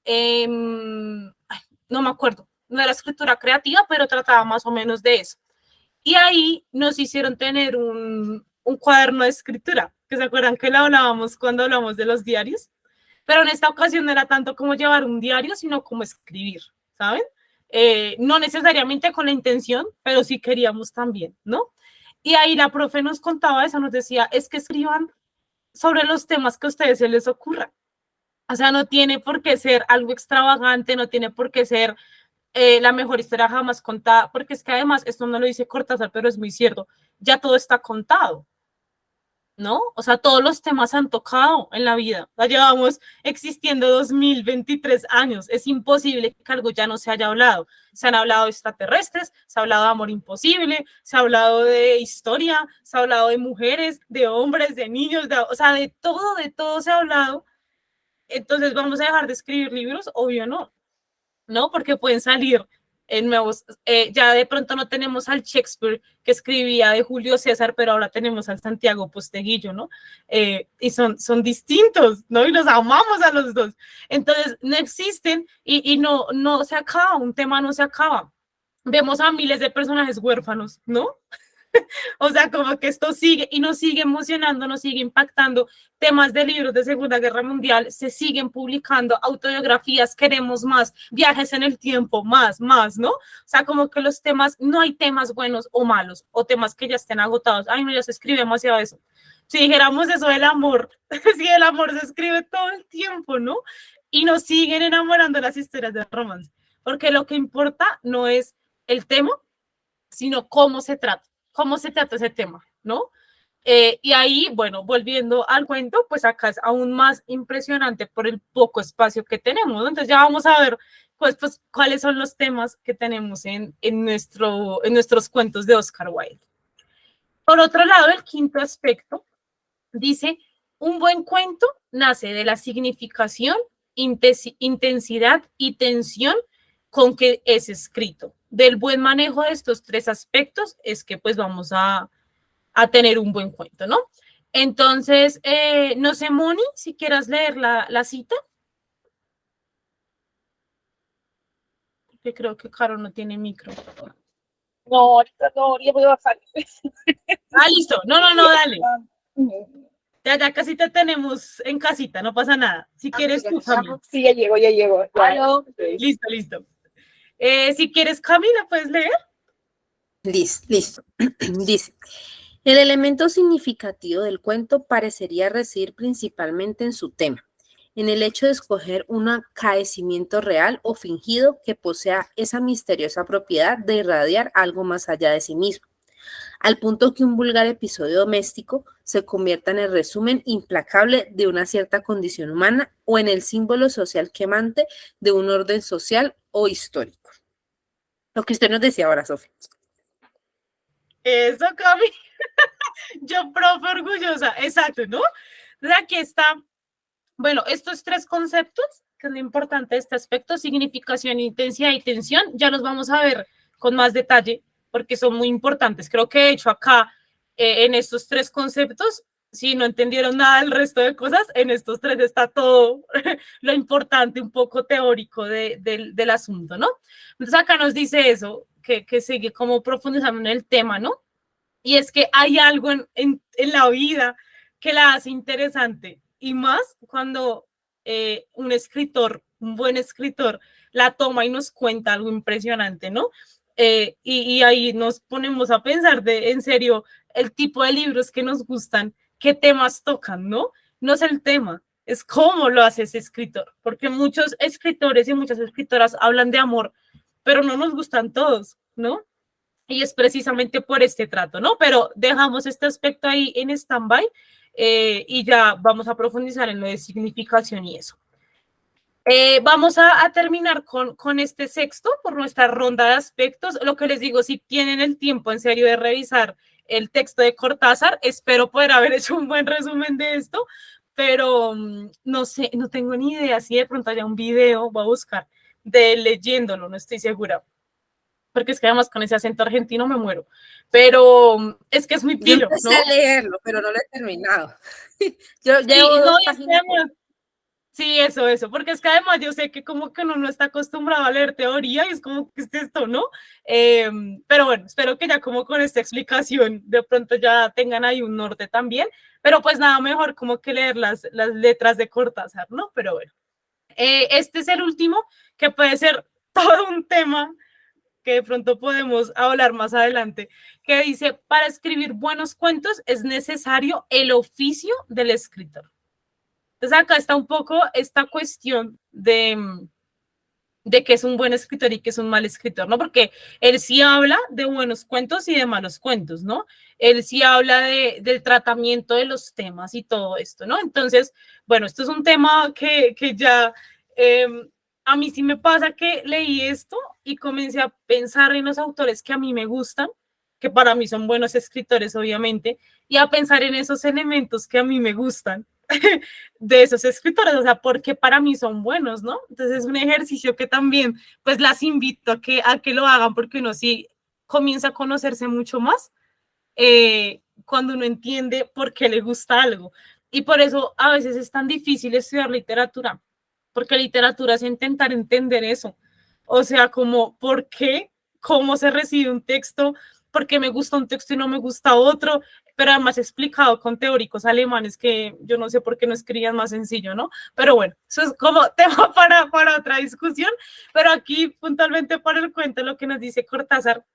no me acuerdo, no era escritura creativa, pero trataba más o menos de eso. Y ahí nos hicieron tener un cuaderno de escritura, que se acuerdan que lo hablábamos cuando hablamos de los diarios, pero en esta ocasión no era tanto como llevar un diario, sino como escribir, ¿saben? No necesariamente con la intención, pero sí queríamos también, ¿no? Y ahí la profe nos contaba eso, nos decía, es que escriban sobre los temas que a ustedes se les ocurra. O sea, no tiene por qué ser algo extravagante, no tiene por qué ser la mejor historia jamás contada, porque es que además, esto no lo dice Cortázar, pero es muy cierto, ya todo está contado, ¿no? O sea, todos los temas han tocado en la vida. Ya llevamos existiendo 2023 años. Es imposible que algo ya no se haya hablado. Se han hablado de extraterrestres, se ha hablado de amor imposible, se ha hablado de historia, se ha hablado de mujeres, de hombres, de niños, o sea, de todo se ha hablado. Entonces, ¿vamos a dejar de escribir libros? Obvio no, ¿no? Porque pueden salir nuevos, ya de pronto no tenemos al Shakespeare que escribía de Julio César, pero ahora tenemos al Santiago Posteguillo, ¿no? Y son distintos, ¿no? Y los amamos a los dos. Entonces, no existen y no se acaba, un tema no se acaba. Vemos a miles de personajes huérfanos, ¿no? O sea, como que esto sigue y nos sigue emocionando, nos sigue impactando. Temas de libros de Segunda Guerra Mundial se siguen publicando, autobiografías, queremos más, viajes en el tiempo, más, ¿no? O sea, como que los temas, no hay temas buenos o malos, o temas que ya estén agotados. Ay, no, ya se escribe demasiado eso. Si dijéramos eso del amor, si el amor se escribe todo el tiempo, ¿no? Y nos siguen enamorando las historias de romance, porque lo que importa no es el tema, sino cómo se trata ese tema, ¿no? Y ahí, bueno, volviendo al cuento, pues acá es aún más impresionante por el poco espacio que tenemos, ¿no? Entonces ya vamos a ver pues cuáles son los temas que tenemos en nuestros cuentos de Oscar Wilde. Por otro lado, el quinto aspecto dice, un buen cuento nace de la significación, intensidad y tensión con que es escrito. Del buen manejo de estos 3 aspectos es que pues vamos a tener un buen cuento, ¿no? Entonces, no sé, Moni, si quieras leer la cita. Que creo que Caro no tiene micro. No, ahorita no, ya voy a bajar. Listo. No, dale. Ya casi te tenemos en casita, no pasa nada. Si quieres tú, Camila. Sí, ya llegó. Listo. Si quieres, Camila, ¿puedes leer? Listo. Dice, el elemento significativo del cuento parecería residir principalmente en su tema, en el hecho de escoger un acaecimiento real o fingido que posea esa misteriosa propiedad de irradiar algo más allá de sí mismo, al punto que un vulgar episodio doméstico se convierta en el resumen implacable de una cierta condición humana o en el símbolo social quemante de un orden social o histórico. Lo que usted nos decía ahora, Sofía. Eso, Cami. Yo, profe, orgullosa. Exacto, ¿no? Entonces, aquí está. Bueno, estos 3 conceptos, que es lo importante de este aspecto, significación, intensidad y tensión, ya los vamos a ver con más detalle, porque son muy importantes. Creo que, de hecho, acá, en estos 3 conceptos, si no entendieron nada del resto de cosas, en estos 3 está todo lo importante, un poco teórico del asunto, ¿no? Entonces, acá nos dice eso, que sigue como profundizando en el tema, ¿no? Y es que hay algo en la vida que la hace interesante, y más cuando un buen escritor, la toma y nos cuenta algo impresionante, ¿no? Y ahí nos ponemos a pensar en serio, el tipo de libros que nos gustan, qué temas tocan, ¿no? No es el tema, es cómo lo hace ese escritor, porque muchos escritores y muchas escritoras hablan de amor, pero no nos gustan todos, ¿no? Y es precisamente por este trato, ¿no? Pero dejamos este aspecto ahí en stand-by y ya vamos a profundizar en lo de significación y eso. Vamos a terminar con este sexto por nuestra ronda de aspectos. Lo que les digo, si tienen el tiempo en serio de revisar el texto de Cortázar. Espero poder haber hecho un buen resumen de esto, pero no sé, no tengo ni idea si de pronto haya un video, voy a buscar, de él leyéndolo, no estoy segura. Porque es que además con ese acento argentino me muero. Pero es que es muy pilo, Yo empecé ¿no? a leerlo, pero no lo he terminado. Yo Sí, llevo no, dos y es que páginas. además, sí, eso, porque es que además yo sé que como que uno no está acostumbrado a leer teoría y es como que es esto, ¿no? Pero bueno, espero que ya como con esta explicación de pronto ya tengan ahí un norte también, pero pues nada mejor como que leer las letras de Cortázar, ¿no? Pero bueno, este es el último que puede ser todo un tema que de pronto podemos hablar más adelante, que dice, para escribir buenos cuentos es necesario el oficio del escritor. Entonces acá está un poco esta cuestión de que es un buen escritor y que es un mal escritor, ¿no? Porque él sí habla de buenos cuentos y de malos cuentos, ¿no? Él sí habla del tratamiento de los temas y todo esto, ¿no? Entonces, bueno, esto es un tema que ya a mí sí me pasa que leí esto y comencé a pensar en los autores que a mí me gustan, que para mí son buenos escritores, obviamente, y a pensar en esos elementos que a mí me gustan de esos escritores, o sea, porque para mí son buenos, ¿no? Entonces es un ejercicio que también, pues las invito a que lo hagan, porque uno sí comienza a conocerse mucho más cuando uno entiende por qué le gusta algo. Y por eso a veces es tan difícil estudiar literatura, porque literatura es intentar entender eso. O sea, como, ¿por qué? ¿Cómo se recibe un texto? ¿Por qué me gusta un texto y no me gusta otro? Pero además explicado con teóricos alemanes que yo no sé por qué no escribían más sencillo, ¿no? Pero bueno, eso es como tema para otra discusión, pero aquí puntualmente para el cuento lo que nos dice Cortázar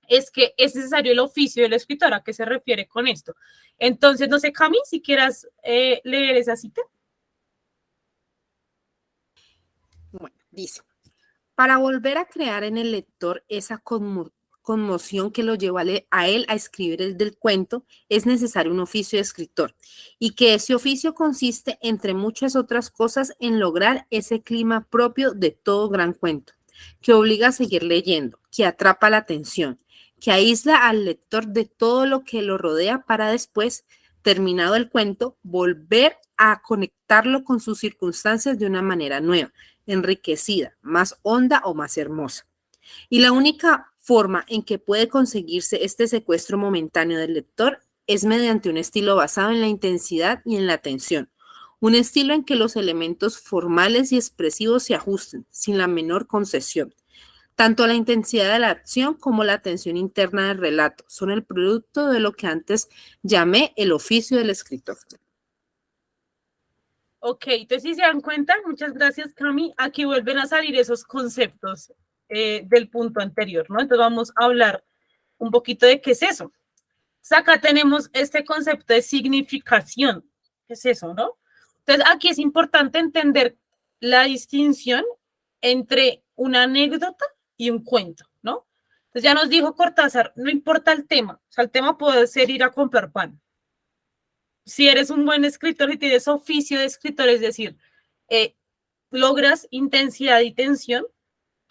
es que es necesario el oficio del escritor. ¿A qué se refiere con esto? Entonces, no sé, Cami, si quieras leer esa cita. Bueno, dice, para volver a crear en el lector esa conmoción que lo llevó a él a escribir el del cuento, es necesario un oficio de escritor y que ese oficio consiste, entre muchas otras cosas, en lograr ese clima propio de todo gran cuento, que obliga a seguir leyendo, que atrapa la atención, que aísla al lector de todo lo que lo rodea para después, terminado el cuento, volver a conectarlo con sus circunstancias de una manera nueva, enriquecida, más honda o más hermosa. Y la única forma en que puede conseguirse este secuestro momentáneo del lector es mediante un estilo basado en la intensidad y en la atención. Un estilo en que los elementos formales y expresivos se ajusten sin la menor concesión. Tanto la intensidad de la acción como la atención interna del relato son el producto de lo que antes llamé el oficio del escritor. Ok, entonces si se dan cuenta, muchas gracias, Cami, aquí vuelven a salir esos conceptos del punto anterior, ¿no? Entonces vamos a hablar un poquito de qué es eso. Entonces acá tenemos este concepto de significación. ¿Qué es eso, no? Entonces aquí es importante entender la distinción entre una anécdota y un cuento, ¿no? Entonces ya nos dijo Cortázar, no importa el tema, o sea, el tema puede ser ir a comprar pan. Si eres un buen escritor y tienes oficio de escritor, es decir, logras intensidad y tensión,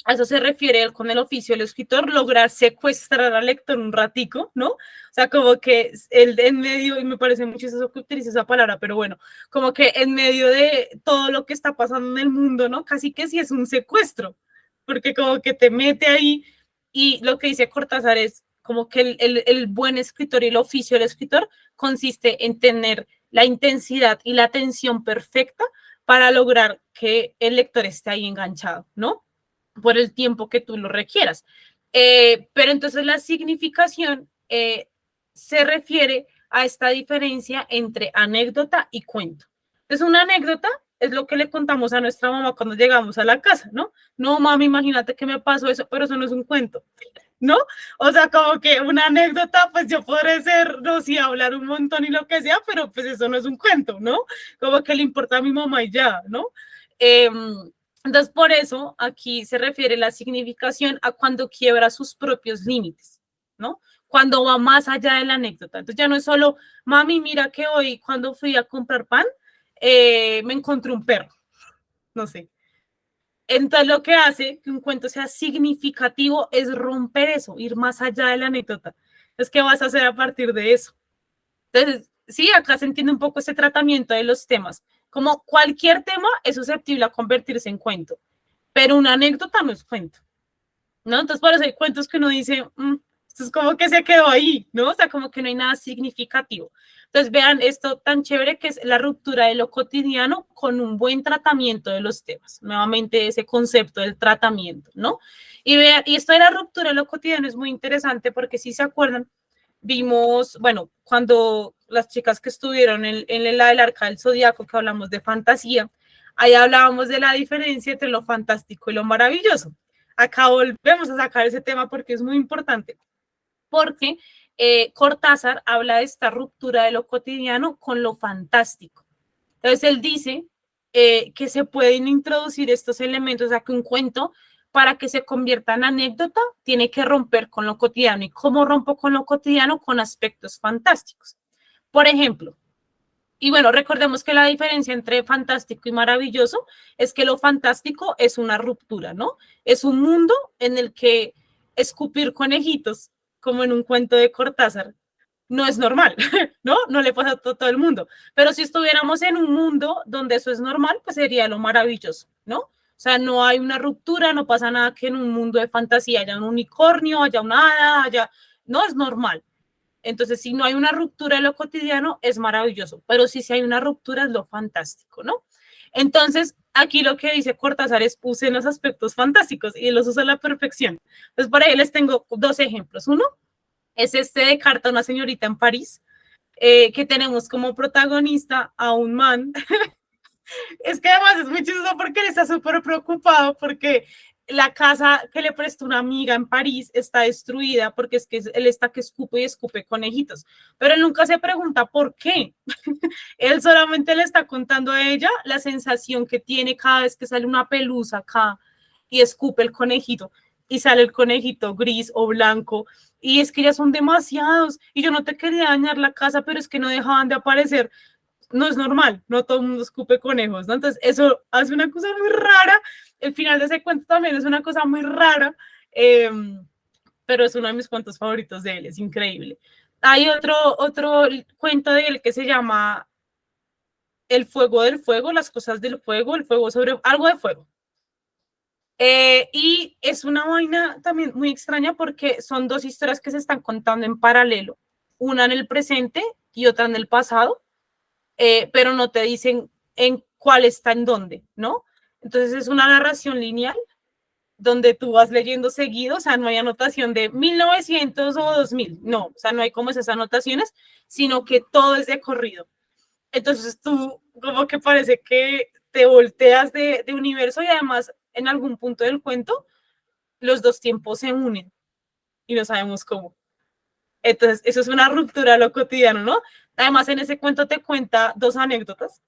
a eso se refiere él con el oficio del escritor, lograr secuestrar al lector un ratico, ¿no? O sea, como que él en medio, y me parece mucho eso que utiliza esa palabra, pero bueno, como que en medio de todo lo que está pasando en el mundo, ¿no? Casi que sí es un secuestro, porque como que te mete ahí y lo que dice Cortázar es como que el buen escritor y el oficio del escritor consiste en tener la intensidad y la atención perfecta para lograr que el lector esté ahí enganchado, ¿no? Por el tiempo que tú lo requieras. Pero entonces la significación se refiere a esta diferencia entre anécdota y cuento. Entonces una anécdota es lo que le contamos a nuestra mamá cuando llegamos a la casa, ¿no? No, mami, imagínate que me pasó eso, pero eso no es un cuento, ¿no? O sea, como que una anécdota, pues yo podré ser, no sé, hablar un montón y lo que sea, pero pues eso no es un cuento, ¿no? Como que le importa a mi mamá y ya, ¿no? Entonces, por eso aquí se refiere la significación a cuando quiebra sus propios límites, ¿no? Cuando va más allá de la anécdota. Entonces, ya no es solo, mami, mira que hoy cuando fui a comprar pan, me encontré un perro, no sé. Entonces, lo que hace que un cuento sea significativo es romper eso, ir más allá de la anécdota. Entonces, ¿qué vas a hacer a partir de eso? Entonces, sí, acá se entiende un poco ese tratamiento de los temas. Como cualquier tema es susceptible a convertirse en cuento, pero una anécdota no es cuento, ¿no? Entonces, por eso hay cuentos que uno dice, esto es como que se quedó ahí, ¿no? O sea, como que no hay nada significativo. Entonces, vean esto tan chévere que es la ruptura de lo cotidiano con un buen tratamiento de los temas. Nuevamente, ese concepto del tratamiento, ¿no? Y vean, y esto de la ruptura de lo cotidiano es muy interesante porque si se acuerdan, vimos, bueno, cuando las chicas que estuvieron en la del Arca del Zodiaco, que hablamos de fantasía, ahí hablábamos de la diferencia entre lo fantástico y lo maravilloso. Acá volvemos a sacar ese tema porque es muy importante, porque Cortázar habla de esta ruptura de lo cotidiano con lo fantástico. Entonces él dice que se pueden introducir estos elementos, o sea, que un cuento para que se convierta en anécdota, tiene que romper con lo cotidiano. ¿Y cómo rompo con lo cotidiano? Con aspectos fantásticos. Por ejemplo, y bueno, recordemos que la diferencia entre fantástico y maravilloso es que lo fantástico es una ruptura, ¿no? Es un mundo en el que escupir conejitos, como en un cuento de Cortázar, no es normal, ¿no? No le pasa a todo el mundo. Pero si estuviéramos en un mundo donde eso es normal, pues sería lo maravilloso, ¿no? O sea, no hay una ruptura, no pasa nada que en un mundo de fantasía haya un unicornio, haya un hada, no es normal. Entonces, si no hay una ruptura de lo cotidiano, es maravilloso, pero si hay una ruptura es lo fantástico, ¿no? Entonces, aquí lo que dice Cortázar es usen los aspectos fantásticos y los usa a la perfección. Entonces, por ahí les tengo dos ejemplos. Uno es este de Carta a una señorita en París, que tenemos como protagonista a un man. Es que además es muy chistoso porque él está súper preocupado porque la casa que le prestó una amiga en París está destruida porque es que él está que escupe y escupe conejitos, pero él nunca se pregunta por qué. Él solamente le está contando a ella la sensación que tiene cada vez que sale una pelusa acá y escupe el conejito y sale el conejito gris o blanco y es que ya son demasiados y yo no te quería dañar la casa, pero es que no dejaban de aparecer. No es normal, no todo el mundo escupe conejos, ¿no? Entonces, eso hace una cosa muy rara. El final de ese cuento también es una cosa muy rara, pero es uno de mis cuentos favoritos de él, es increíble. Hay otro cuento de él que se llama El fuego del fuego, las cosas del fuego, el fuego sobre algo de fuego. Y es una vaina también muy extraña porque son dos historias que se están contando en paralelo, una en el presente y otra en el pasado. Pero no te dicen en cuál está en dónde, ¿no? Entonces es una narración lineal donde tú vas leyendo seguido, o sea, no hay anotación de 1900 o 2000, no, o sea, no hay como esas anotaciones, sino que todo es de corrido. Entonces tú como que parece que te volteas de universo y además en algún punto del cuento los dos tiempos se unen y no sabemos cómo. Entonces, eso es una ruptura de lo cotidiano, ¿no? Además, en ese cuento te cuenta dos anécdotas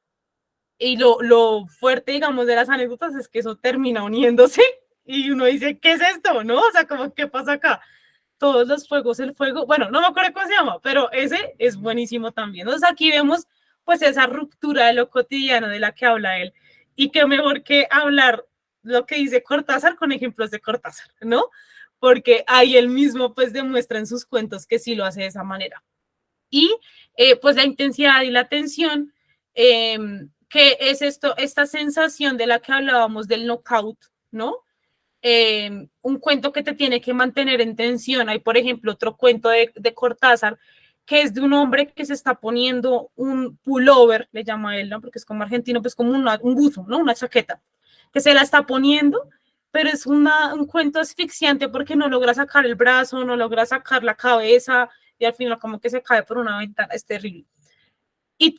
y lo fuerte, digamos, de las anécdotas es que eso termina uniéndose y uno dice, ¿qué es esto? ¿No? O sea, como, ¿qué pasa acá? Todos los fuegos, el fuego, bueno, no me acuerdo cómo se llama, pero ese es buenísimo también. Entonces, aquí vemos, pues, esa ruptura de lo cotidiano de la que habla él y qué mejor que hablar lo que dice Cortázar con ejemplos de Cortázar, ¿no? Porque ahí él mismo pues demuestra en sus cuentos que sí lo hace de esa manera. Y pues la intensidad y la tensión, que es esta sensación de la que hablábamos del knockout, ¿no? Un cuento que te tiene que mantener en tensión. Hay, por ejemplo, otro cuento de Cortázar, que es de un hombre que se está poniendo un pullover, le llama él, ¿no? Porque es como argentino, pues como un buzo, ¿no? Una chaqueta, que se la está poniendo, pero es un cuento asfixiante porque no logra sacar el brazo, no logra sacar la cabeza y al final como que se cae por una ventana, es terrible.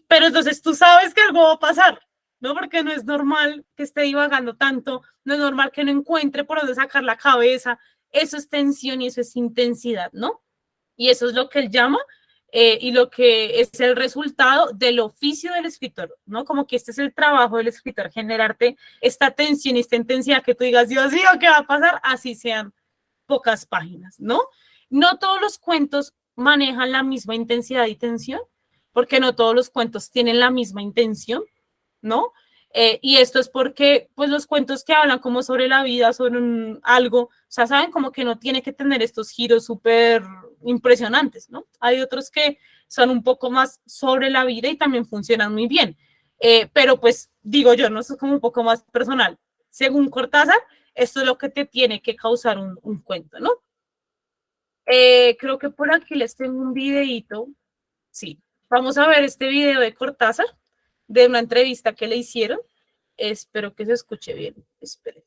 Pero entonces tú sabes que algo va a pasar, ¿no? Porque no es normal que esté divagando tanto, no es normal que no encuentre por dónde sacar la cabeza, eso es tensión y eso es intensidad, ¿no? Y eso es lo que él llama y lo que es el resultado del oficio del escritor, ¿no? Como que este es el trabajo del escritor, generarte esta tensión y esta intensidad que tú digas, Dios mío, ¿qué va a pasar? Así sean pocas páginas, ¿no? No todos los cuentos manejan la misma intensidad y tensión, porque no todos los cuentos tienen la misma intención, ¿no? Y esto es porque, pues, los cuentos que hablan como sobre la vida, sobre algo, o sea, saben como que no tiene que tener estos giros súper impresionantes, ¿no? Hay otros que son un poco más sobre la vida y también funcionan muy bien. Pero pues digo yo, no, eso es como un poco más personal. Según Cortázar, esto es lo que te tiene que causar un cuento, ¿no? Creo que por aquí les tengo un videíto. Sí, vamos a ver este video de Cortázar, de una entrevista que le hicieron. Espero que se escuche bien. Esperen.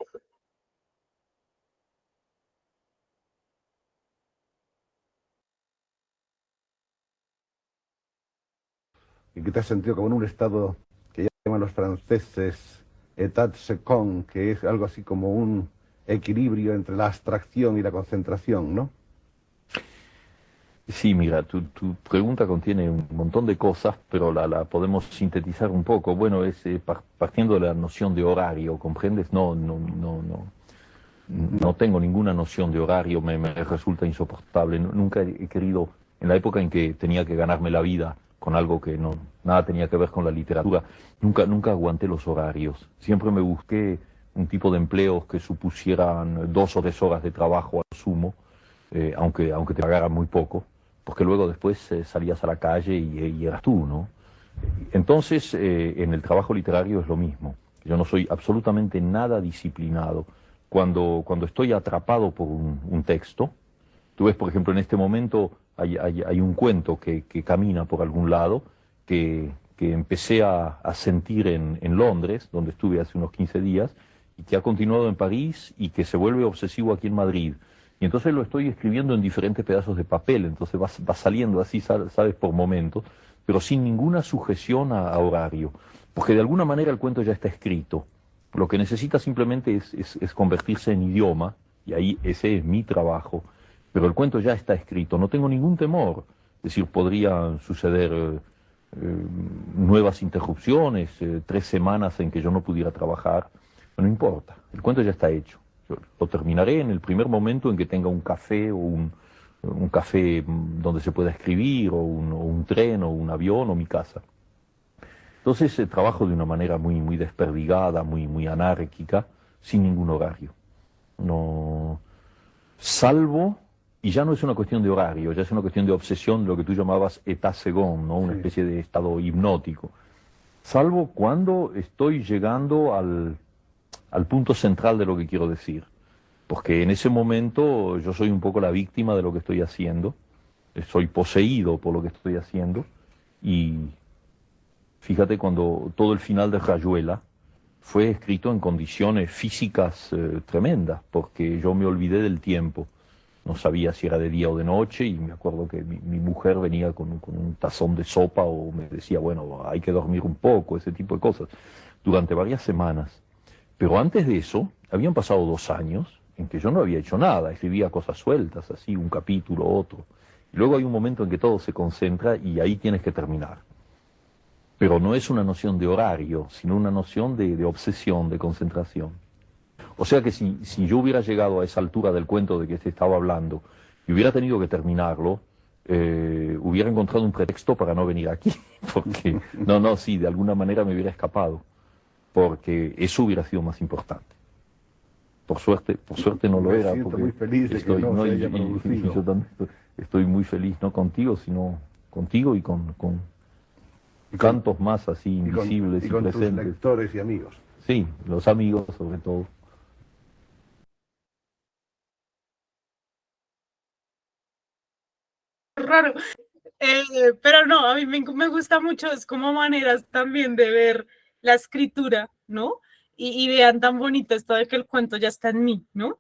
Y que te has sentido como en un estado que llaman los franceses état second, que es algo así como un equilibrio entre la abstracción y la concentración, ¿no? Sí, mira, tu pregunta contiene un montón de cosas, pero la podemos sintetizar un poco. Bueno, es partiendo de la noción de horario, ¿comprendes? No tengo ninguna noción de horario, me resulta insoportable. Nunca he querido, en la época en que tenía que ganarme la vida con algo que nada tenía que ver con la literatura, nunca aguanté los horarios. Siempre me busqué un tipo de empleos que supusieran 2 o 3 horas de trabajo al sumo, aunque te pagaran muy poco, porque luego después salías a la calle y eras tú, ¿no? Entonces, en el trabajo literario es lo mismo. Yo no soy absolutamente nada disciplinado. Cuando estoy atrapado por un texto, tú ves, por ejemplo, en este momento hay un cuento que camina por algún lado, que empecé a sentir en Londres, donde estuve hace unos 15 días, y que ha continuado en París y que se vuelve obsesivo aquí en Madrid. Y entonces lo estoy escribiendo en diferentes pedazos de papel, entonces va saliendo así, sabes, por momentos, pero sin ninguna sujeción a horario, porque de alguna manera el cuento ya está escrito. Lo que necesita simplemente es convertirse en idioma, y ahí ese es mi trabajo, pero el cuento ya está escrito, no tengo ningún temor. Es decir, podrían suceder nuevas interrupciones, 3 semanas en que yo no pudiera trabajar, no importa, el cuento ya está hecho. Yo lo terminaré en el primer momento en que tenga un café o un café donde se pueda escribir, o un tren, o un avión, o mi casa. Entonces trabajo de una manera muy desperdigada, muy anárquica, sin ningún horario. No, salvo, y ya no es una cuestión de horario, ya es una cuestión de obsesión, lo que tú llamabas état second, ¿no? Una especie de estado hipnótico. Salvo cuando estoy llegando al punto central de lo que quiero decir. Porque en ese momento yo soy un poco la víctima de lo que estoy haciendo, soy poseído por lo que estoy haciendo, y fíjate, cuando todo el final de Rayuela fue escrito en condiciones físicas tremendas, porque yo me olvidé del tiempo. No sabía si era de día o de noche, y me acuerdo que mi mujer venía con un tazón de sopa, o me decía, bueno, hay que dormir un poco, ese tipo de cosas, durante varias semanas. Pero antes de eso, habían pasado 2 años en que yo no había hecho nada, escribía cosas sueltas, así, un capítulo, otro. Y luego hay un momento en que todo se concentra y ahí tienes que terminar. Pero no es una noción de horario, sino una noción de obsesión, de concentración. O sea que si yo hubiera llegado a esa altura del cuento de que te estaba hablando y hubiera tenido que terminarlo, hubiera encontrado un pretexto para no venir aquí, porque sí, de alguna manera me hubiera escapado, porque eso hubiera sido más importante. Por suerte no lo era. Siento muy feliz de que no se haya producido. Yo también estoy muy feliz, no contigo, sino contigo y con tantos más así invisibles y con presentes. Tus lectores y amigos. Sí, los amigos sobre todo. Raro. Pero no, a mí me gusta mucho, es como maneras también de ver la escritura, ¿no? Y vean tan bonito esto de que el cuento ya está en mí, ¿no?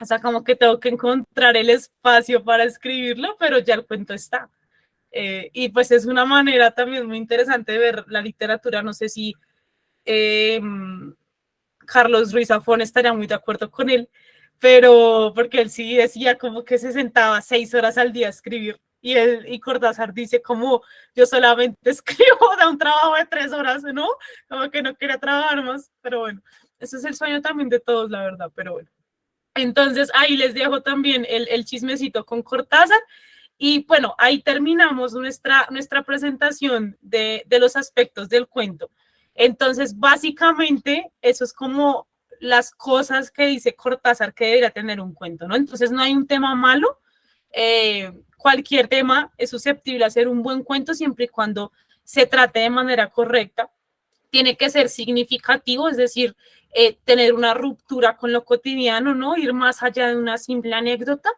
O sea, como que tengo que encontrar el espacio para escribirlo, pero ya el cuento está. Y pues es una manera también muy interesante de ver la literatura. No sé si Carlos Ruiz Zafón estaría muy de acuerdo con él, pero porque él sí decía como que se sentaba 6 horas al día a escribir. Y Cortázar dice como yo solamente escribo de un trabajo de 3 horas, ¿no? Como que no quería trabajar más, pero bueno, ese es el sueño también de todos, la verdad, pero bueno. Entonces ahí les dejo también el chismecito con Cortázar, y bueno, ahí terminamos nuestra presentación de los aspectos del cuento. Entonces básicamente eso es como las cosas que dice Cortázar que debería tener un cuento, ¿no? Entonces no hay un tema malo, cualquier tema es susceptible a ser un buen cuento siempre y cuando se trate de manera correcta. Tiene que ser significativo, es decir, tener una ruptura con lo cotidiano, ¿no? Ir más allá de una simple anécdota.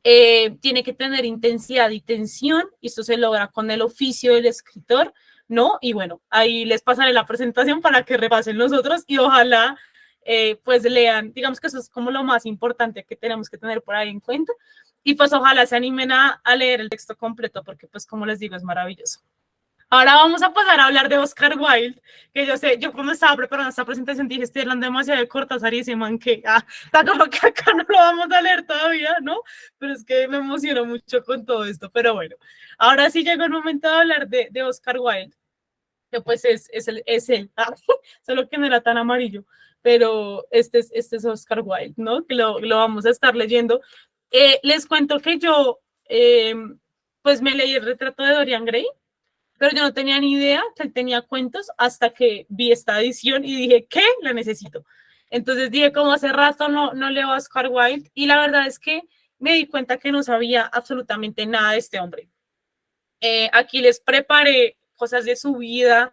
Tiene que tener intensidad y tensión, y esto se logra con el oficio del escritor, ¿no? Y bueno, ahí les pasaré la presentación para que repasen los otros y ojalá pues lean, digamos que eso es como lo más importante que tenemos que tener por ahí en cuenta, y pues ojalá se animen a leer el texto completo, porque pues como les digo, es maravilloso. Ahora vamos a pasar a hablar de Oscar Wilde, que yo sé, yo cuando estaba preparando esta presentación dije, estoy hablando demasiado de Cortázar y ese man que, está como que acá no lo vamos a leer todavía, ¿no? Pero es que me emociono mucho con todo esto, pero bueno, ahora sí llegó el momento de hablar de Oscar Wilde, que pues es él, solo que no era tan amarillo, pero este es Oscar Wilde, ¿no? Que lo vamos a estar leyendo. Les cuento que yo, pues me leí el retrato de Dorian Gray, pero yo no tenía ni idea que él tenía cuentos hasta que vi esta edición y dije, ¿qué? La necesito. Entonces dije, como hace rato no leo a Oscar Wilde, y la verdad es que me di cuenta que no sabía absolutamente nada de este hombre. Aquí les preparé cosas de su vida,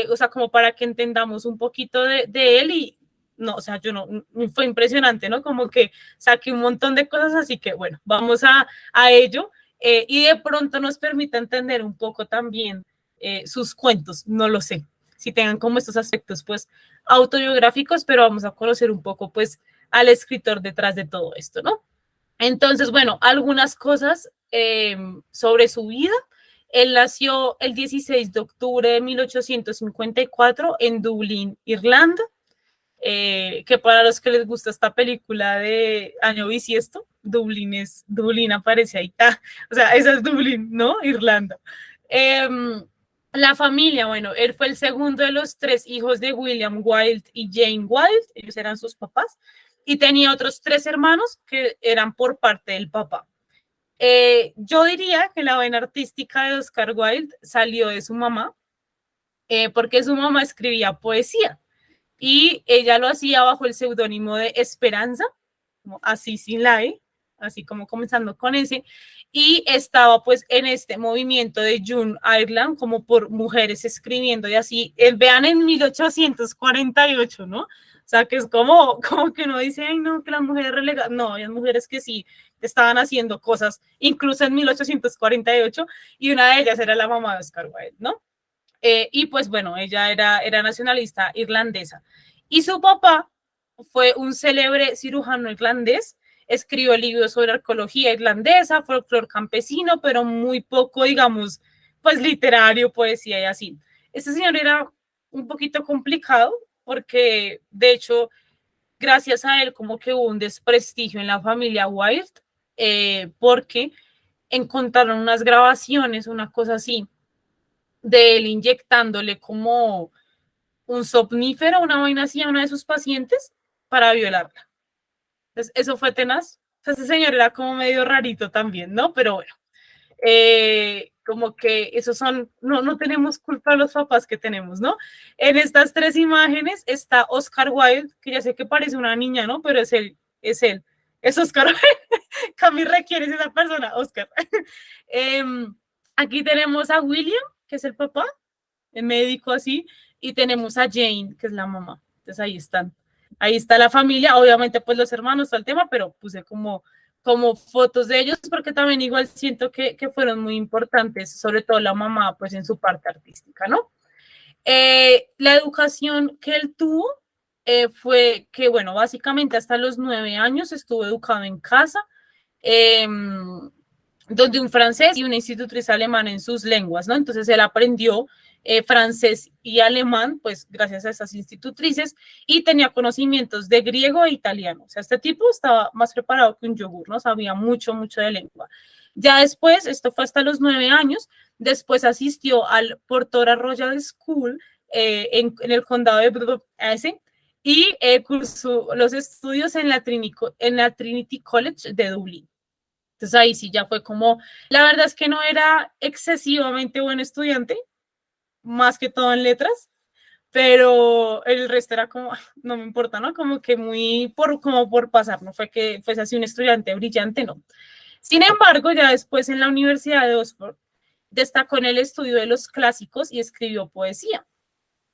o sea, como para que entendamos un poquito de él, y no, o sea, yo no, fue impresionante, ¿no? Como que saqué un montón de cosas, así que bueno, vamos a ello. Y de pronto nos permite entender un poco también sus cuentos, no lo sé, si tengan como estos aspectos pues autobiográficos, pero vamos a conocer un poco pues al escritor detrás de todo esto, ¿no? Entonces, bueno, algunas cosas sobre su vida. Él nació el 16 de octubre de 1854 en Dublín, Irlanda. Que para los que les gusta esta película de Año Bisiesto, Dublín aparece ahí, o sea, esa es Dublín, ¿no? Irlanda. La familia, bueno, él fue el segundo de los 3 hijos de William Wilde y Jane Wilde, ellos eran sus papás, y tenía otros 3 hermanos que eran por parte del papá. Yo diría que la vena artística de Oscar Wilde salió de su mamá, porque su mamá escribía poesía, y ella lo hacía bajo el seudónimo de Esperanza, así sin la E, así como comenzando con ese, y estaba pues en este movimiento de Young Ireland, como por mujeres escribiendo, y así, vean en 1848, ¿no? O sea, que es como que uno dice, ay, no, que las mujeres relegadas, no, hay mujeres que sí estaban haciendo cosas, incluso en 1848, y una de ellas era la mamá de Oscar Wilde, ¿no? Y pues bueno, ella era nacionalista irlandesa. Y su papá fue un célebre cirujano irlandés, escribió libros sobre arqueología irlandesa, folclore campesino, pero muy poco, digamos, pues literario, poesía y así. Este señor era un poquito complicado porque, de hecho, gracias a él como que hubo un desprestigio en la familia Wilde, porque encontraron unas grabaciones, una cosa así, de él inyectándole como un somnífero, una vaina así a una de sus pacientes para violarla. Entonces, eso fue tenaz. O sea, ese señor era como medio rarito también, ¿no? Pero bueno, como que esos son, no tenemos culpa de los papás que tenemos, ¿no? En estas 3 imágenes está Oscar Wilde, que ya sé que parece una niña, ¿no? Pero es él, es Oscar Wilde. Cami requiere esa persona, Oscar. Aquí tenemos a William, que es el papá, el médico así, y tenemos a Jane, que es la mamá. Entonces ahí están. Ahí está la familia, obviamente pues los hermanos, todo el tema, pero puse como fotos de ellos, porque también igual siento que fueron muy importantes, sobre todo la mamá, pues en su parte artística, ¿no? La educación que él tuvo fue que, bueno, básicamente hasta los 9 años estuvo educado en casa, donde un francés y una institutriz alemana en sus lenguas, ¿no? Entonces él aprendió francés y alemán, pues gracias a esas institutrices, y tenía conocimientos de griego e italiano. O sea, este tipo estaba más preparado que un yogur, ¿no? Sabía mucho de lengua. Ya después, esto fue hasta los 9 años, después asistió al Portora Royal School en el condado de Brooklyn, y cursó los estudios en la Trinity College de Dublín. Entonces ahí sí ya fue como, la verdad es que no era excesivamente buen estudiante, más que todo en letras, pero el resto era como, no me importa, ¿no? Como que muy como por pasar, no fue que fuese así un estudiante brillante, no. Sin embargo, ya después en la Universidad de Oxford destacó en el estudio de los clásicos y escribió poesía.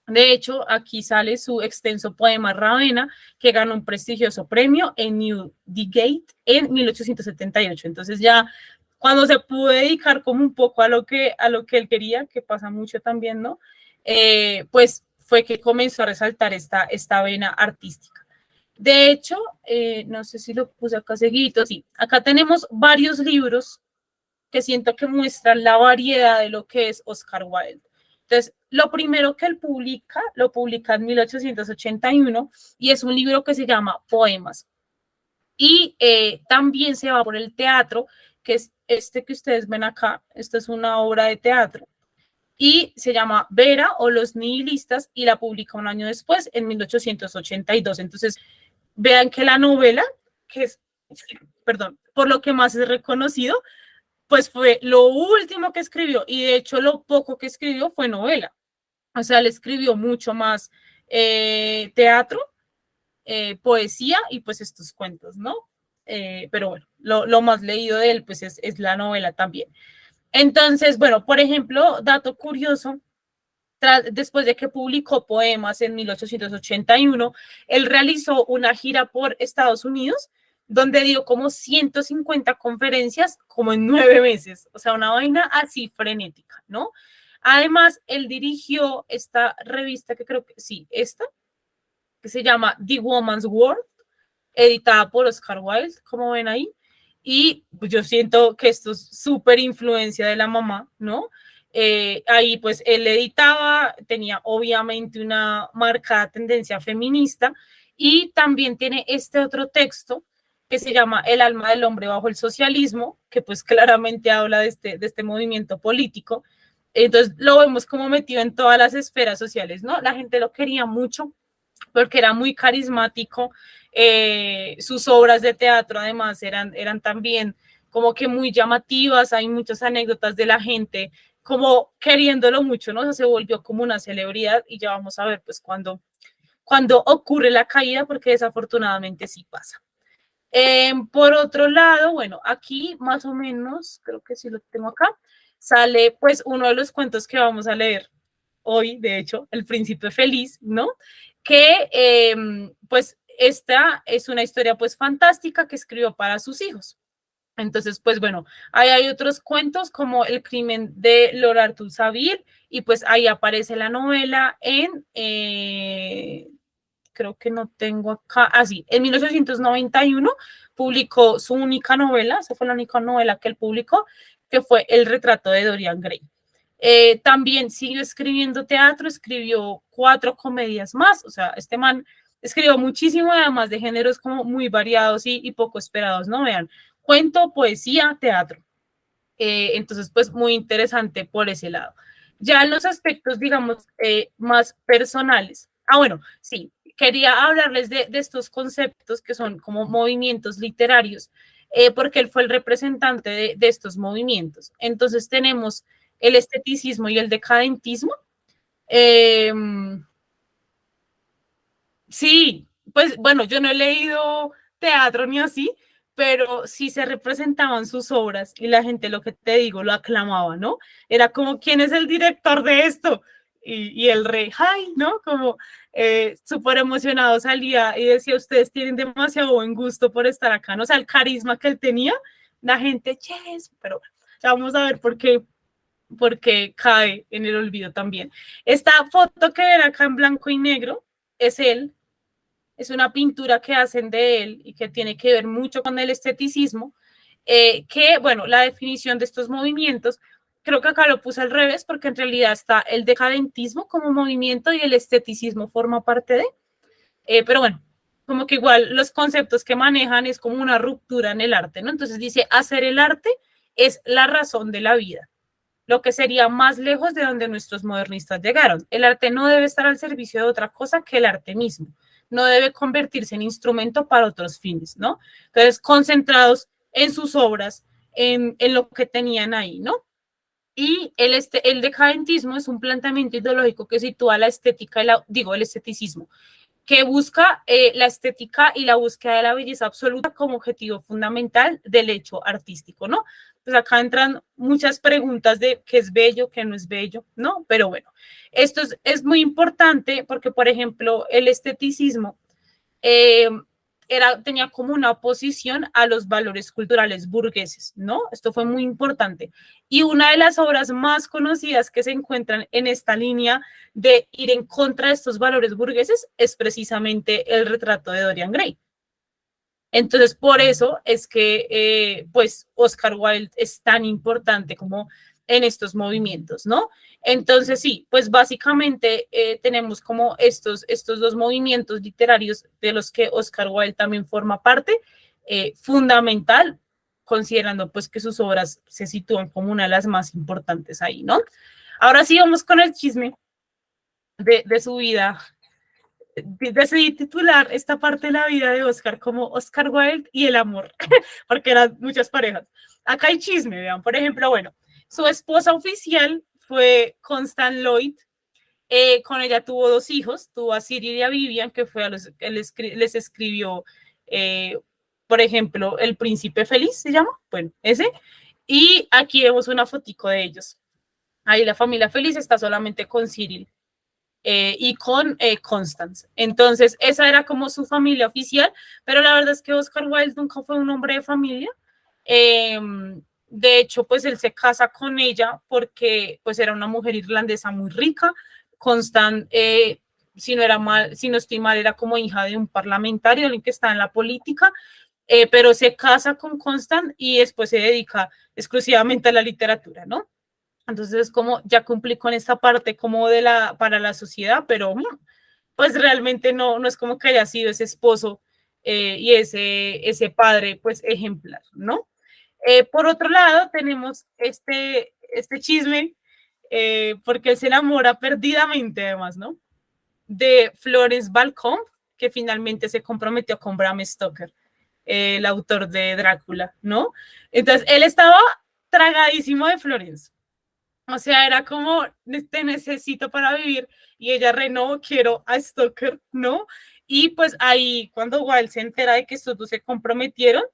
De hecho, aquí sale su extenso poema Ravenna, que ganó un prestigioso premio en Newdigate en 1878. Entonces ya cuando se pudo dedicar como un poco a lo que él quería, que pasa mucho también, ¿no? Pues fue que comenzó a resaltar esta vena artística. De hecho, no sé si lo puse acá seguido, sí, acá tenemos varios libros que siento que muestran la variedad de lo que es Oscar Wilde. Entonces, lo primero que él publica, lo publica en 1881 y es un libro que se llama Poemas. Y también se va por el teatro, que es este que ustedes ven acá. Esta es una obra de teatro. Y se llama Vera o Los Nihilistas y la publica un año después, en 1882. Entonces, vean que la novela, que es, perdón, por lo que más es reconocido, pues fue lo último que escribió y de hecho lo poco que escribió fue novela. O sea, le escribió mucho más teatro, poesía y pues estos cuentos, ¿no? Pero bueno, lo más leído de él pues es la novela también. Entonces, bueno, por ejemplo, dato curioso, después de que publicó Poemas en 1881, él realizó una gira por Estados Unidos donde dio como 150 conferencias como en 9 meses, o sea, una vaina así frenética, ¿no? Además, él dirigió esta revista que creo que sí, esta, que se llama The Woman's World, editada por Oscar Wilde, como ven ahí, y pues yo siento que esto es súper influencia de la mamá, ¿no? Ahí pues él editaba, tenía obviamente una marcada tendencia feminista y también tiene este otro texto que se llama El alma del hombre bajo el socialismo, que pues claramente habla de este movimiento político. Entonces lo vemos como metido en todas las esferas sociales, ¿no? La gente lo quería mucho porque era muy carismático. Sus obras de teatro además eran también como que muy llamativas, hay muchas anécdotas de la gente como queriéndolo mucho, ¿no? O sea, se volvió como una celebridad y ya vamos a ver pues cuando ocurre la caída, porque desafortunadamente sí pasa. Por otro lado, bueno, aquí más o menos, creo que sí lo tengo acá, sale pues uno de los cuentos que vamos a leer hoy, de hecho, El Príncipe Feliz, ¿no? Que pues esta es una historia pues fantástica que escribió para sus hijos. Entonces, pues bueno, ahí hay otros cuentos como El crimen de Lord Arthur Saville y pues ahí aparece la novela creo que no tengo acá, así, en 1891 publicó su única novela, esa fue la única novela que él publicó, que fue El retrato de Dorian Gray. También siguió escribiendo teatro, escribió 4 comedias más, o sea, este man escribió muchísimo, además de géneros como muy variados y poco esperados, ¿no? Vean, cuento, poesía, teatro. Entonces, pues muy interesante por ese lado. Ya en los aspectos, digamos, más personales. Bueno, sí, quería hablarles de estos conceptos que son como movimientos literarios, porque él fue el representante de estos movimientos. Entonces tenemos el esteticismo y el decadentismo. Sí, pues bueno, yo no he leído teatro ni así, pero sí se representaban sus obras y la gente, lo que te digo, lo aclamaba, ¿no? Era como, ¿quién es el director de esto? Y el rey, ¡ay! ¿No? Como súper emocionado salía y decía, ustedes tienen demasiado buen gusto por estar acá, ¿no? O sea, el carisma que él tenía, la gente, yes, pero ya vamos a ver porque cae en el olvido también. Esta foto que ven acá en blanco y negro es él, es una pintura que hacen de él y que tiene que ver mucho con el esteticismo, que, bueno, la definición de estos movimientos, creo que acá lo puse al revés, porque en realidad está el decadentismo como movimiento y el esteticismo forma parte de, pero bueno, como que igual los conceptos que manejan es como una ruptura en el arte, ¿no? Entonces dice, hacer el arte es la razón de la vida, lo que sería más lejos de donde nuestros modernistas llegaron. El arte no debe estar al servicio de otra cosa que el arte mismo. No debe convertirse en instrumento para otros fines, ¿no? Entonces, concentrados en sus obras, en lo que tenían ahí, ¿no? Y el decadentismo es un planteamiento ideológico que sitúa la estética, el esteticismo, que busca la estética y la búsqueda de la belleza absoluta como objetivo fundamental del hecho artístico, ¿no? Pues acá entran muchas preguntas de qué es bello, qué no es bello, ¿no? Pero bueno, esto es muy importante porque, por ejemplo, el esteticismo tenía como una oposición a los valores culturales burgueses, ¿no? Esto fue muy importante. Y una de las obras más conocidas que se encuentran en esta línea de ir en contra de estos valores burgueses es precisamente el retrato de Dorian Gray. Entonces, por eso es que, pues, Oscar Wilde es tan importante como en estos movimientos, ¿no? Entonces, sí, pues básicamente tenemos como estos dos movimientos literarios de los que Oscar Wilde también forma parte, fundamental, considerando pues que sus obras se sitúan como una de las más importantes ahí, ¿no? Ahora sí vamos con el chisme de su vida. Decidí titular esta parte de la vida de Oscar como Oscar Wilde y el amor, porque eran muchas parejas. Acá hay chisme, vean, por ejemplo, bueno, su esposa oficial fue Constance Lloyd, con ella tuvo 2 hijos, tuvo a Cyril y a Vivian, que fue a los que les escribió, por ejemplo, El Príncipe Feliz, ¿se llama? Bueno, ese. Y aquí vemos una fotico de ellos. Ahí la familia feliz está solamente con Cyril. Y con Constance. Entonces, esa era como su familia oficial, pero la verdad es que Oscar Wilde nunca fue un hombre de familia. De hecho, pues él se casa con ella porque pues era una mujer irlandesa muy rica. Constance, si no estoy mal, era como hija de un parlamentario, alguien que está en la política, pero se casa con Constance y después se dedica exclusivamente a la literatura, ¿no? Entonces, como ya cumplí con esta parte como para la sociedad, pero pues realmente no es como que haya sido ese esposo y ese padre, pues ejemplar, ¿no? Por otro lado, tenemos este chisme, porque él se enamora perdidamente, además, ¿no? De Florence Balcombe, que finalmente se comprometió con Bram Stoker, el autor de Drácula, ¿no? Entonces, él estaba tragadísimo de Florence. O sea, era como, te necesito para vivir, y ella no, quiero a Stoker, ¿no? Y pues ahí, cuando Wilde se entera de que estos dos se comprometieron,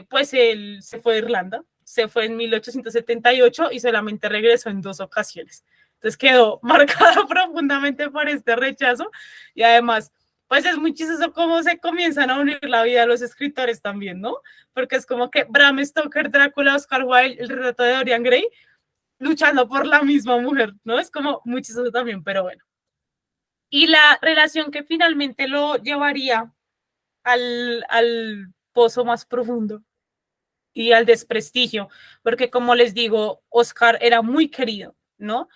pues él se fue a Irlanda, se fue en 1878 y solamente regresó en 2 ocasiones. Entonces quedó marcado profundamente por este rechazo, y además, pues es muy chistoso cómo se comienzan a unir la vida de los escritores también, ¿no? Porque es como que Bram Stoker, Drácula, Oscar Wilde, el retrato de Dorian Gray, luchando por la misma mujer, ¿no? Es como muy chistoso también, pero bueno. Y la relación que finalmente lo llevaría al pozo más profundo y al desprestigio, porque como les digo, Oscar era muy querido, ¿no?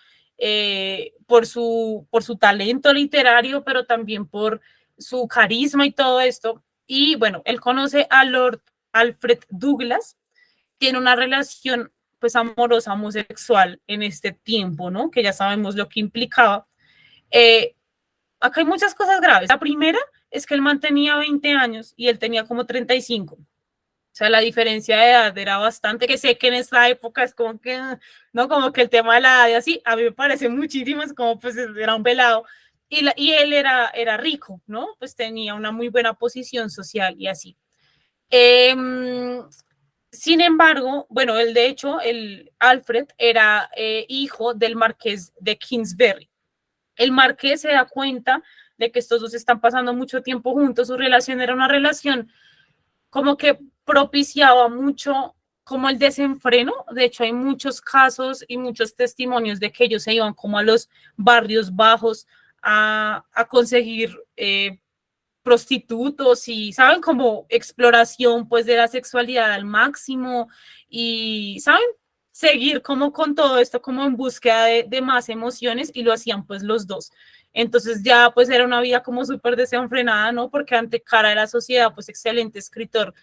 Por su talento literario, pero también por su carisma y todo esto. Y bueno, él conoce a Lord Alfred Douglas, tiene una relación pues amorosa, homosexual en este tiempo, ¿no? Que ya sabemos lo que implicaba. Acá hay muchas cosas graves. La primera es que él mantenía 20 años y él tenía como 35. O sea, la diferencia de edad era bastante, que sé que en esta época es como que, ¿no? Como que el tema de la edad y así, a mí me parece muchísimo, es como pues era un pelado. Y él era rico, ¿no? Pues tenía una muy buena posición social y así. Sin embargo, bueno, él de hecho, el Alfred era hijo del marqués de Kingsbury. El marqués se da cuenta de que estos dos están pasando mucho tiempo juntos, su relación era una relación como que propiciaba mucho como el desenfreno. De hecho, hay muchos casos y muchos testimonios de que ellos se iban como a los barrios bajos a conseguir prostitutos y, ¿saben? Como exploración, pues, de la sexualidad al máximo y, ¿saben? Seguir como con todo esto, como en búsqueda de más emociones, y lo hacían, pues, los dos. Entonces ya, pues, era una vida como súper desenfrenada, ¿no? Porque ante cara de la sociedad, pues, excelente escritor,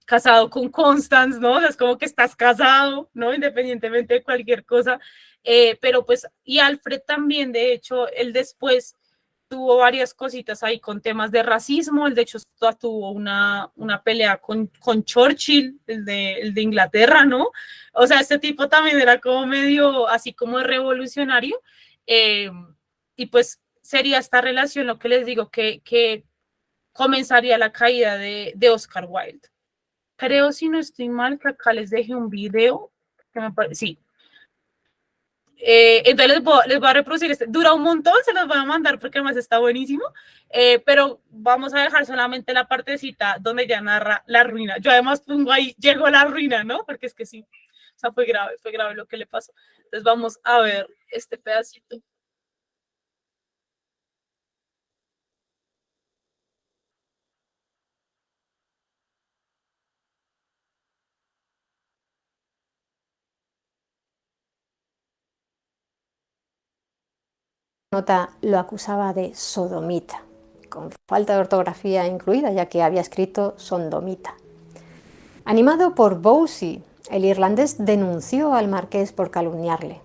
casado con Constance, ¿no? O sea, es como que estás casado, ¿no? Independientemente de cualquier cosa. Pero, pues, y Alfred también, de hecho, él después tuvo varias cositas ahí con temas de racismo. Él de hecho tuvo una pelea con Churchill, el de Inglaterra, ¿no? O sea, este tipo también era como medio así como revolucionario, y pues sería esta relación, lo que les digo, que comenzaría la caída de Oscar Wilde. Creo, si no estoy mal, que acá les dejé un video, que me parece, sí. Entonces les voy a reproducir este. Dura un montón, se los voy a mandar porque además está buenísimo, pero vamos a dejar solamente la partecita donde ya narra la ruina. Yo además pongo ahí, llegó la ruina, ¿no? Porque es que sí, o sea, fue grave lo que le pasó. Entonces vamos a ver este pedacito. Nota lo acusaba de sodomita, con falta de ortografía incluida, ya que había escrito sondomita. Animado por Bousey, el irlandés denunció al marqués por calumniarle.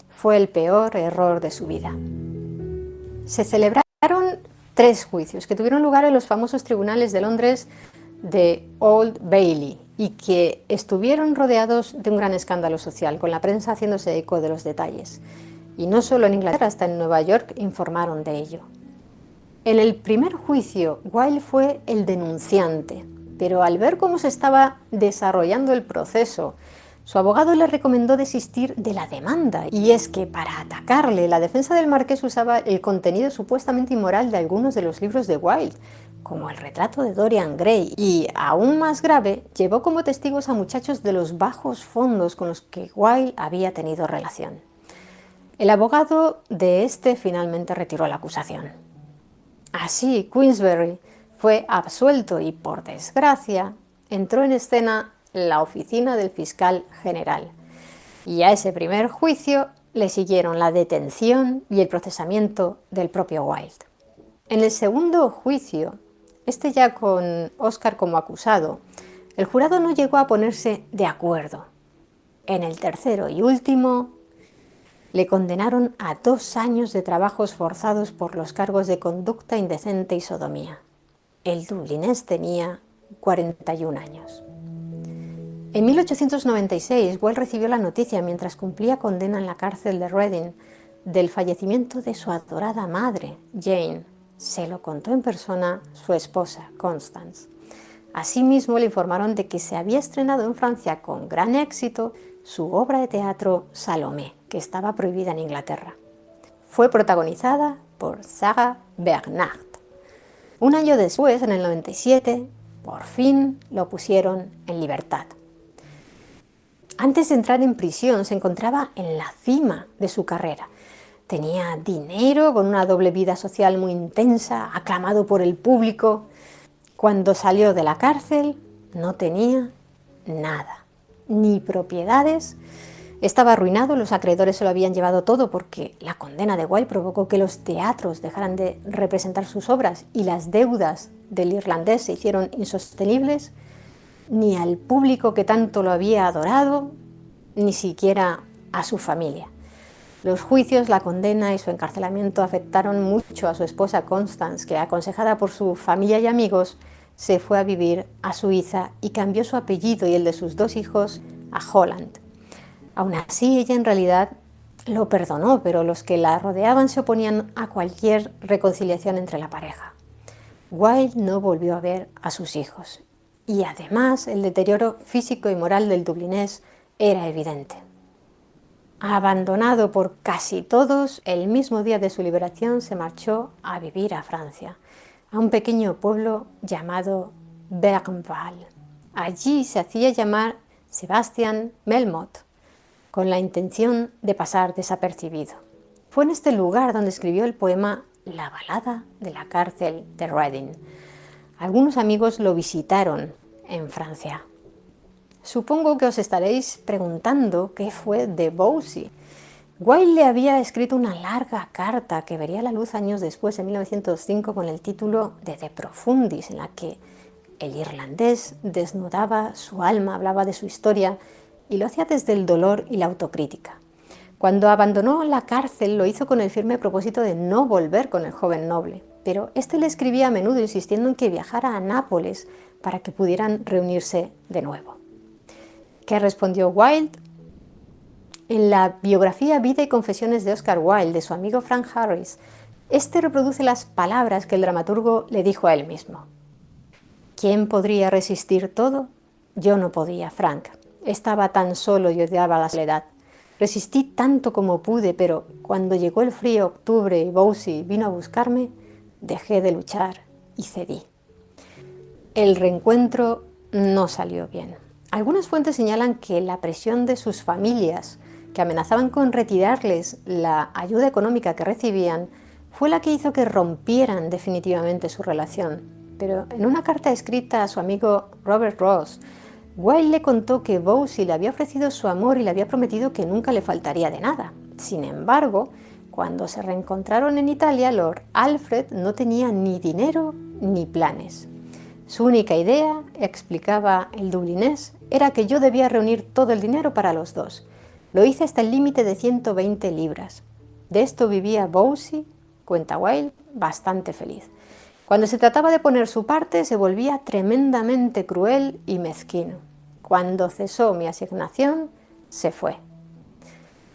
Fue el peor error de su vida. Se celebraron 3 juicios que tuvieron lugar en los famosos tribunales de Londres de Old Bailey y que estuvieron rodeados de un gran escándalo social, con la prensa haciéndose eco de los detalles. Y no solo en Inglaterra, hasta en Nueva York informaron de ello. En el primer juicio, Wilde fue el denunciante, pero al ver cómo se estaba desarrollando el proceso, su abogado le recomendó desistir de la demanda. Y es que para atacarle, la defensa del marqués usaba el contenido supuestamente inmoral de algunos de los libros de Wilde, como el retrato de Dorian Gray, y, aún más grave, llevó como testigos a muchachos de los bajos fondos con los que Wilde había tenido relación. El abogado de este finalmente retiró la acusación. Así, Queensberry fue absuelto y, por desgracia, entró en escena la oficina del fiscal general. Y a ese primer juicio le siguieron la detención y el procesamiento del propio Wilde. En el segundo juicio, este ya con Oscar como acusado, el jurado no llegó a ponerse de acuerdo. En el tercero y último, le condenaron a 2 años de trabajos forzados por los cargos de conducta indecente y sodomía. El dublinés tenía 41 años. En 1896, Wilde recibió la noticia, mientras cumplía condena en la cárcel de Reading, del fallecimiento de su adorada madre, Jane. Se lo contó en persona su esposa, Constance. Asimismo, le informaron de que se había estrenado en Francia con gran éxito su obra de teatro Salomé, que estaba prohibida en Inglaterra. Fue protagonizada por Sarah Bernhardt. Un año después, en el 97, por fin lo pusieron en libertad. Antes de entrar en prisión, se encontraba en la cima de su carrera. Tenía dinero, con una doble vida social muy intensa, aclamado por el público. Cuando salió de la cárcel, no tenía nada, ni propiedades. Estaba arruinado, los acreedores se lo habían llevado todo porque la condena de Wilde provocó que los teatros dejaran de representar sus obras y las deudas del irlandés se hicieron insostenibles. Ni al público que tanto lo había adorado, ni siquiera a su familia. Los juicios, la condena y su encarcelamiento afectaron mucho a su esposa Constance, que, aconsejada por su familia y amigos, se fue a vivir a Suiza y cambió su apellido y el de sus 2 hijos a Holland. Aún así, ella en realidad lo perdonó, pero los que la rodeaban se oponían a cualquier reconciliación entre la pareja. Wilde no volvió a ver a sus hijos y además el deterioro físico y moral del dublinés era evidente. Abandonado por casi todos, el mismo día de su liberación se marchó a vivir a Francia, a un pequeño pueblo llamado Bernval. Allí se hacía llamar Sebastian Melmoth, con la intención de pasar desapercibido. Fue en este lugar donde escribió el poema La balada de la cárcel de Reading. Algunos amigos lo visitaron en Francia. Supongo que os estaréis preguntando qué fue de Bousey. Wilde le había escrito una larga carta que vería la luz años después, en 1905, con el título de De Profundis, en la que el irlandés desnudaba su alma, hablaba de su historia y lo hacía desde el dolor y la autocrítica. Cuando abandonó la cárcel lo hizo con el firme propósito de no volver con el joven noble, pero este le escribía a menudo insistiendo en que viajara a Nápoles para que pudieran reunirse de nuevo. ¿Qué respondió Wilde? En la biografía Vida y confesiones de Oscar Wilde, de su amigo Frank Harris, Este reproduce las palabras que el dramaturgo le dijo a él mismo. ¿Quién podría resistir todo? Yo no podía, Frank. Estaba tan solo y odiaba la soledad. Resistí tanto como pude, pero cuando llegó el frío octubre y Bosie vino a buscarme, dejé de luchar y cedí. El reencuentro no salió bien. Algunas fuentes señalan que la presión de sus familias, que amenazaban con retirarles la ayuda económica que recibían, fue la que hizo que rompieran definitivamente su relación. Pero en una carta escrita a su amigo Robert Ross, Wilde le contó que Bosie le había ofrecido su amor y le había prometido que nunca le faltaría de nada. Sin embargo, cuando se reencontraron en Italia, Lord Alfred no tenía ni dinero ni planes. Su única idea, explicaba el dublinés, era que yo debía reunir todo el dinero para los dos. Lo hice hasta el límite de 120 libras. De esto vivía Bosie, cuenta Wilde, bastante feliz. Cuando se trataba de poner su parte, se volvía tremendamente cruel y mezquino. Cuando cesó mi asignación, se fue.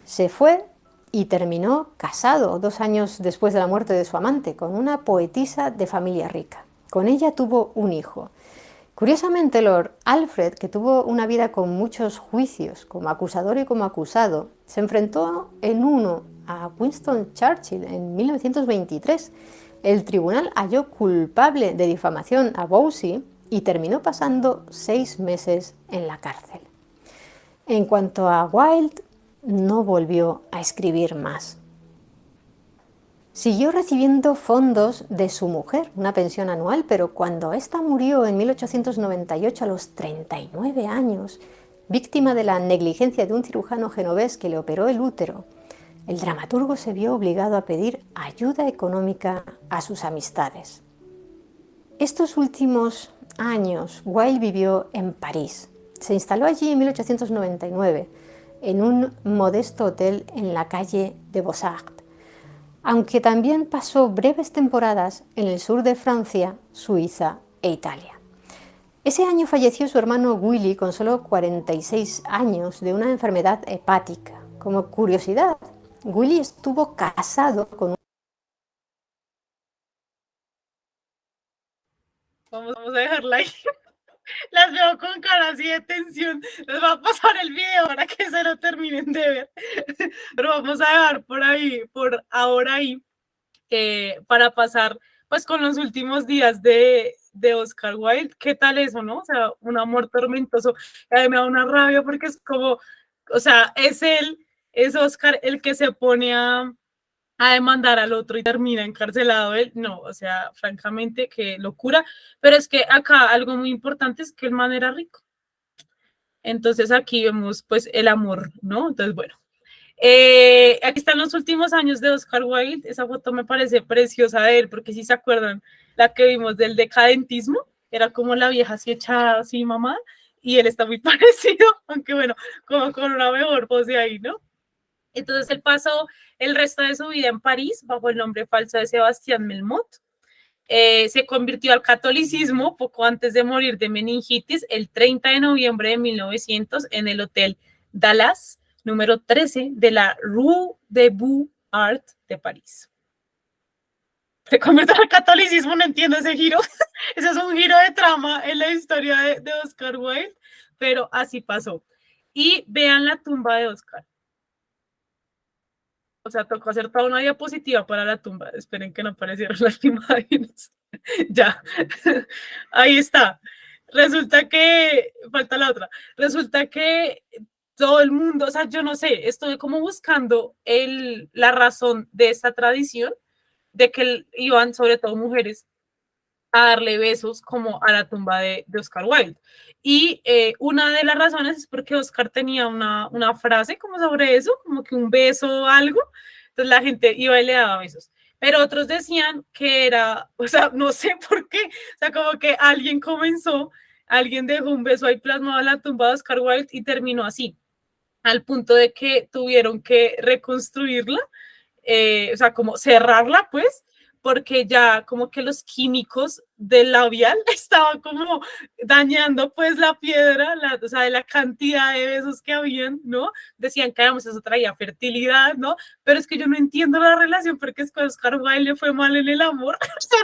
Se fue y terminó casado 2 años después de la muerte de su amante, con una poetisa de familia rica. Con ella tuvo un hijo. Curiosamente, Lord Alfred, que tuvo una vida con muchos juicios, como acusador y como acusado, se enfrentó en uno a Winston Churchill en 1923. El tribunal halló culpable de difamación a Bosie y terminó pasando 6 meses en la cárcel. En cuanto a Wilde, no volvió a escribir más. Siguió recibiendo fondos de su mujer, una pensión anual, pero cuando ésta murió en 1898 a los 39 años, víctima de la negligencia de un cirujano genovés que le operó el útero, el dramaturgo se vio obligado a pedir ayuda económica a sus amistades. Estos últimos años, Wilde vivió en París. Se instaló allí en 1899, en un modesto hotel en la calle de Beaux-Arts, aunque también pasó breves temporadas en el sur de Francia, Suiza e Italia. Ese año falleció su hermano Willy con solo 46 años de una enfermedad hepática. Como curiosidad, Willy estuvo casado con Vamos a dejarla ahí. Las veo con cara así de tensión. Les va a pasar el video para que se lo terminen de ver. Pero vamos a dejar por ahí, por ahora ahí, para pasar pues con los últimos días de Oscar Wilde. ¿Qué tal eso, no? O sea, un amor tormentoso. A mí me da una rabia porque es como, o sea, es Oscar el que se pone a demandar al otro y termina encarcelado él. No, o sea, francamente, qué locura. Pero es que acá algo muy importante es que el man era rico. Entonces aquí vemos pues el amor, ¿no? Entonces, bueno. Aquí están los últimos años de Oscar Wilde. Esa foto me parece preciosa de él, porque si se acuerdan, la que vimos del decadentismo, era como la vieja así echada, así mamá, y él está muy parecido, aunque bueno, como con una mejor pose ahí, ¿no? Entonces él pasó el resto de su vida en París bajo el nombre falso de Sebastián Melmoth. Se convirtió al catolicismo poco antes de morir de meningitis el 30 de noviembre de 1900 en el Hotel Dallas, número 13 de la Rue de Beaux-Arts de París. Se convirtió al catolicismo, no entiendo ese giro. Ese es un giro de trama en la historia de Oscar Wilde, pero así pasó. Y vean la tumba de Oscar. O sea, tocó hacer toda una diapositiva para la tumba. Esperen que no aparecieron las imágenes. Ya. Ahí está. Resulta que, falta la otra. Resulta que todo el mundo, o sea, yo no sé, estoy como buscando la razón de esta tradición de que iban, sobre todo mujeres, a darle besos como a la tumba de Oscar Wilde. Y una de las razones es porque Oscar tenía una frase como sobre eso, como que un beso o algo, entonces la gente iba y le daba besos. Pero otros decían que era, o sea, no sé por qué, o sea, como que alguien dejó un beso ahí plasmado en la tumba de Oscar Wilde y terminó así, al punto de que tuvieron que reconstruirla, o sea, como cerrarla, pues, porque ya como que los químicos del labial estaban como dañando pues la piedra, o sea, de la cantidad de besos que habían, ¿no? Decían que además eso traía fertilidad, ¿no? Pero es que yo no entiendo la relación porque es que a Oscar Wilde le fue mal en el amor, o sea,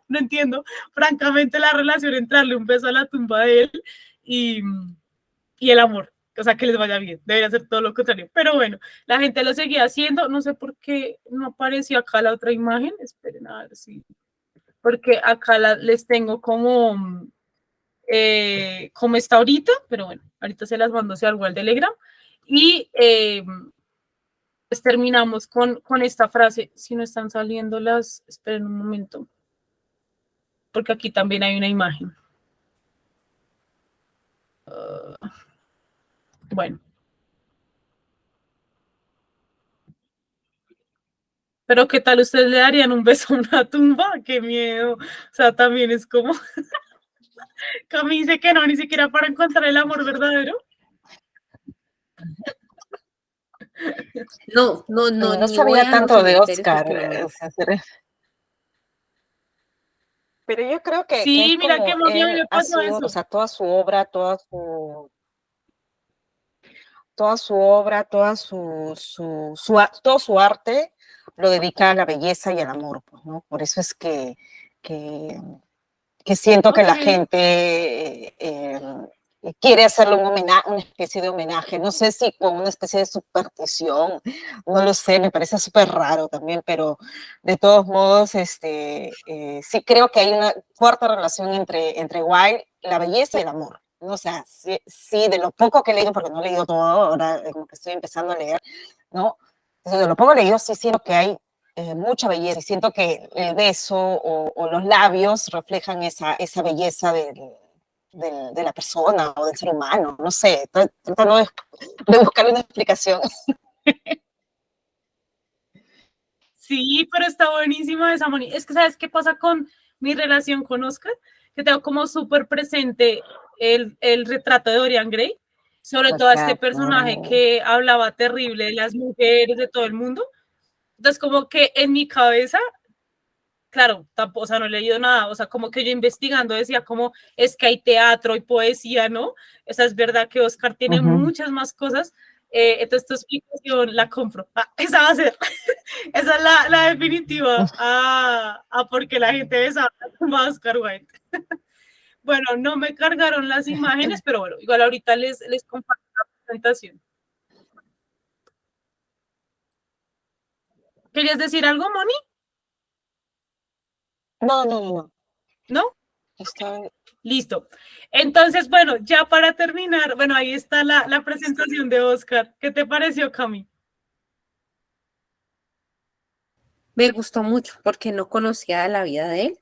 no entiendo, francamente, la relación entre darle un beso a la tumba de él y el amor. O sea, que les vaya bien, debería ser todo lo contrario. Pero bueno, la gente lo seguía haciendo, no sé por qué no apareció acá la otra imagen, esperen a ver si, porque acá les tengo como está ahorita, pero bueno, ahorita se las mando hacia algo al Telegram, y pues terminamos con esta frase, si no están saliendo esperen un momento, porque aquí también hay una imagen. Bueno. Pero ¿qué tal ustedes le darían un beso a una tumba? ¡Qué miedo! O sea, también es como... Cami dice que no, ni siquiera para encontrar el amor verdadero. No, No ni voy sabía a los tanto de cementerios Oscar. porque no me gusta. Pero yo creo que Sí, es mira como qué emoción él le ha pasó sido, eso. o sea, toda su obra, toda su todo su arte lo dedica a la belleza y al amor, pues, ¿no? Por eso es que siento que la gente quiere hacerle una especie de homenaje, no sé si con una especie de superstición, no lo sé, me parece súper raro también, pero de todos modos, sí creo que hay una fuerte relación entre Wilde, la belleza y el amor. ¿No? O sea, sí, de lo poco que he leído, porque no he leído todo, ahora como que estoy empezando a leer, ¿no? Entonces, de lo poco leído sí siento que hay mucha belleza y siento que el beso o los labios reflejan esa belleza de la persona o del ser humano, no sé, tratando de buscar una explicación. Sí, pero está buenísima esa, Moni. Es que, ¿sabes qué pasa con mi relación con Oscar? Que tengo como súper presente el retrato de Dorian Gray, sobre todo este personaje que hablaba terrible de las mujeres, de todo el mundo. Entonces, como que en mi cabeza, claro, tampoco, o sea, no he leído nada, o sea, como que yo investigando decía como es que hay teatro y poesía, ¿no? O sea, es verdad que Oscar tiene muchas más cosas, entonces esta explicación la compro. Esa va a ser, esa es la definitiva a por qué la gente besaba a Oscar Wilde. Bueno, no me cargaron las imágenes, pero bueno, igual ahorita les comparto la presentación. ¿Querías decir algo, Moni? No. ¿No? Listo. Entonces, bueno, ya para terminar, bueno, ahí está la presentación de Oscar. ¿Qué te pareció, Cami? Me gustó mucho porque no conocía la vida de él.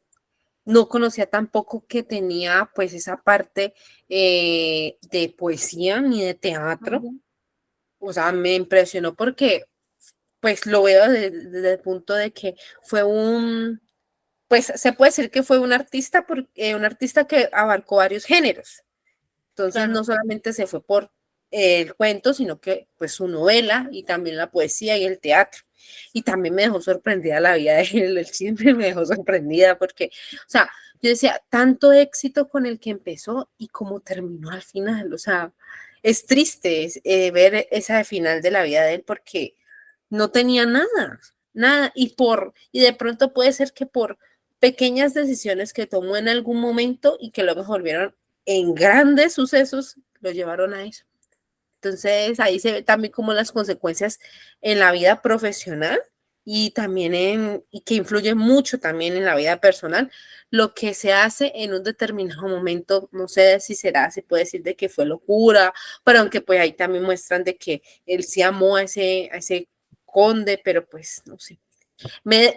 No conocía tampoco que tenía pues esa parte de poesía ni de teatro. O sea, me impresionó porque pues lo veo desde el punto de que fue pues se puede decir que fue un artista que abarcó varios géneros. Entonces Claro. no solamente se fue por el cuento, sino que pues su novela y también la poesía y el teatro. Y también me dejó sorprendida la vida de él, el chisme me dejó sorprendida porque, o sea, yo decía, tanto éxito con el que empezó y cómo terminó al final, o sea, es triste ver esa final de la vida de él porque no tenía nada, y de pronto puede ser que por pequeñas decisiones que tomó en algún momento y que luego se volvieron en grandes sucesos, lo llevaron a eso. Entonces ahí se ve también como las consecuencias en la vida profesional y también y que influye mucho también en la vida personal, lo que se hace en un determinado momento, no sé si se puede decir de que fue locura, pero aunque pues ahí también muestran de que él sí amó a ese conde, pero pues no sé.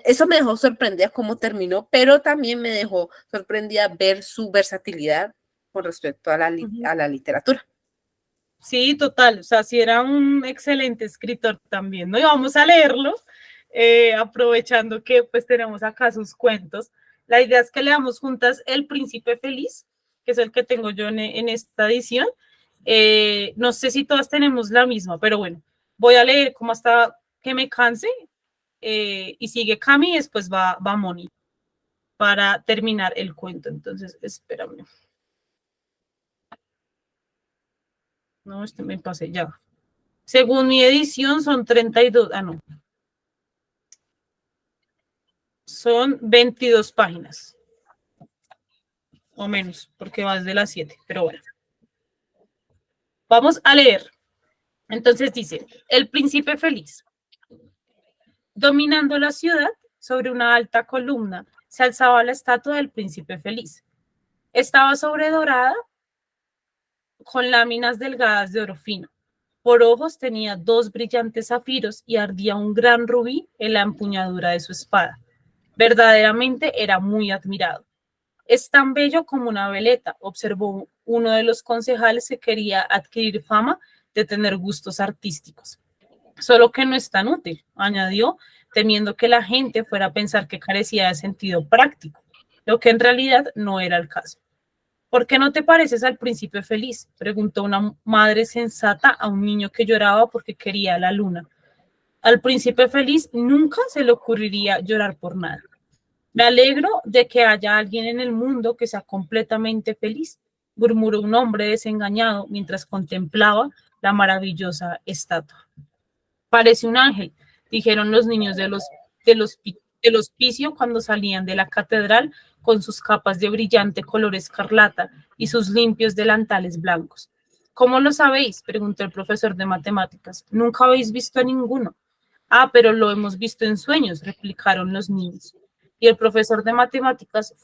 Eso me dejó sorprendida cómo terminó, pero también me dejó sorprendida ver su versatilidad con respecto a la literatura. Sí, total, o sea, sí era un excelente escritor también, ¿no? Y vamos a leerlo, aprovechando que pues tenemos acá sus cuentos. La idea es que leamos juntas El Príncipe Feliz, que es el que tengo yo en esta edición. No sé si todas tenemos la misma, pero bueno, voy a leer como hasta que me canse y sigue Cami y después va Moni para terminar el cuento. Entonces, espérame. No, me pasé ya. Según mi edición son 32, no. Son 22 páginas. O menos, porque vas de las 7, pero bueno. Vamos a leer. Entonces dice, el príncipe feliz. Dominando la ciudad, sobre una alta columna, se alzaba la estatua del príncipe feliz. Estaba sobredorada con láminas delgadas de oro fino. Por ojos tenía 2 brillantes zafiros y ardía un gran rubí en la empuñadura de su espada. Verdaderamente era muy admirado. Es tan bello como una veleta, observó uno de los concejales que quería adquirir fama de tener gustos artísticos. Solo que no es tan útil, añadió, temiendo que la gente fuera a pensar que carecía de sentido práctico, lo que en realidad no era el caso. ¿Por qué no te pareces al príncipe feliz?, preguntó una madre sensata a un niño que lloraba porque quería la luna. Al príncipe feliz nunca se le ocurriría llorar por nada. Me alegro de que haya alguien en el mundo que sea completamente feliz, murmuró un hombre desengañado mientras contemplaba la maravillosa estatua. Parece un ángel, dijeron los niños del hospicio cuando salían de la catedral con sus capas de brillante color escarlata y sus limpios delantales blancos. ¿Cómo lo sabéis?, preguntó el profesor de matemáticas. Nunca habéis visto a ninguno. Ah, pero lo hemos visto en sueños, replicaron los niños. Y el profesor de matemáticas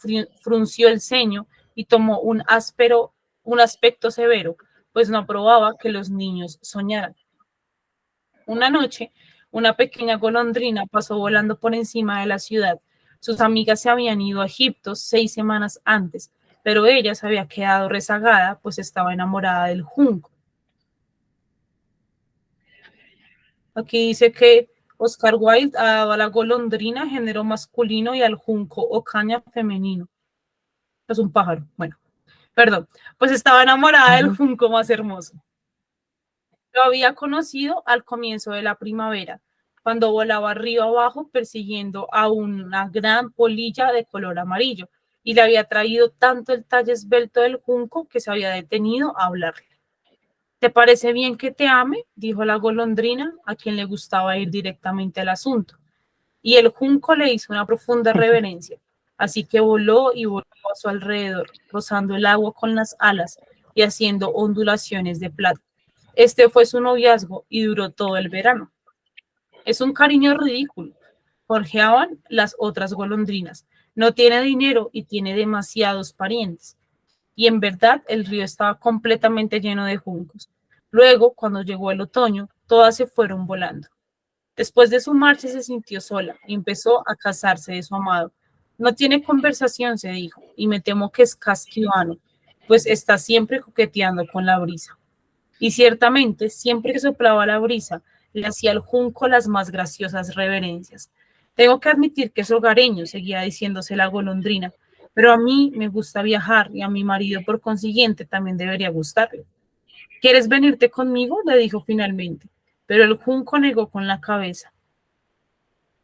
frunció el ceño y tomó un aspecto severo, pues no aprobaba que los niños soñaran. Una noche, una pequeña golondrina pasó volando por encima de la ciudad. Sus amigas se habían ido a Egipto 6 semanas antes, pero ella se había quedado rezagada, pues estaba enamorada del junco. Aquí dice que Oscar Wilde daba a la golondrina género masculino y al junco o caña femenino. Es un pájaro. Bueno, perdón. Pues estaba enamorada del junco más hermoso. Lo había conocido al comienzo de la primavera, cuando volaba río abajo persiguiendo a una gran polilla de color amarillo, y le había traído tanto el talle esbelto del junco que se había detenido a hablarle. ¿Te parece bien que te ame?, dijo la golondrina, a quien le gustaba ir directamente al asunto. Y el junco le hizo una profunda reverencia, así que voló y voló a su alrededor, rozando el agua con las alas y haciendo ondulaciones de plata. Este fue su noviazgo y duró todo el verano. Es un cariño ridículo, jorjeaban las otras golondrinas. No tiene dinero y tiene demasiados parientes. Y en verdad el río estaba completamente lleno de juncos. Luego, cuando llegó el otoño, todas se fueron volando. Después de su marcha se sintió sola y empezó a casarse de su amado. No tiene conversación, se dijo, y me temo que es casquivano, pues está siempre coqueteando con la brisa. Y ciertamente, siempre que soplaba la brisa, le hacía al junco las más graciosas reverencias. Tengo que admitir que es hogareño, seguía diciéndose la golondrina, pero a mí me gusta viajar y a mi marido, por consiguiente, también debería gustarle. ¿Quieres venirte conmigo?, le dijo finalmente, pero el junco negó con la cabeza,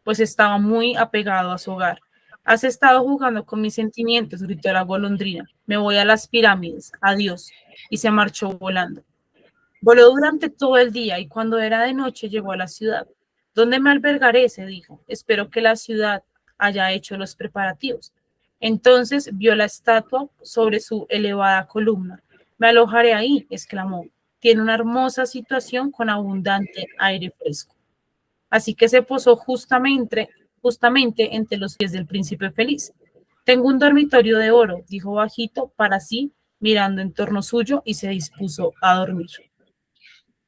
pues estaba muy apegado a su hogar. Has estado jugando con mis sentimientos, gritó la golondrina. Me voy a las pirámides, adiós, y se marchó volando. Voló durante todo el día y cuando era de noche llegó a la ciudad. ¿Dónde me albergaré?, se dijo. Espero que la ciudad haya hecho los preparativos. Entonces vio la estatua sobre su elevada columna. Me alojaré ahí, exclamó. Tiene una hermosa situación con abundante aire fresco. Así que se posó justamente entre los pies del príncipe feliz. Tengo un dormitorio de oro, dijo bajito para sí, mirando en torno suyo, y se dispuso a dormir.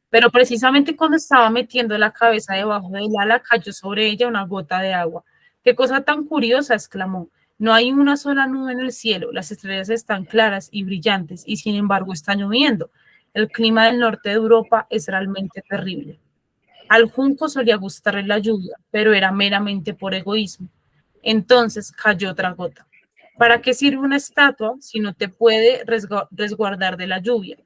Pero precisamente cuando estaba metiendo la cabeza debajo del ala, cayó sobre ella una gota de agua. ¡Qué cosa tan curiosa!, exclamó. No hay una sola nube en el cielo, las estrellas están claras y brillantes, y sin embargo está lloviendo. El clima del norte de Europa es realmente terrible. Al junco solía gustarle la lluvia, pero era meramente por egoísmo. Entonces cayó otra gota. ¿Para qué sirve una estatua si no te puede resguardar de la lluvia?,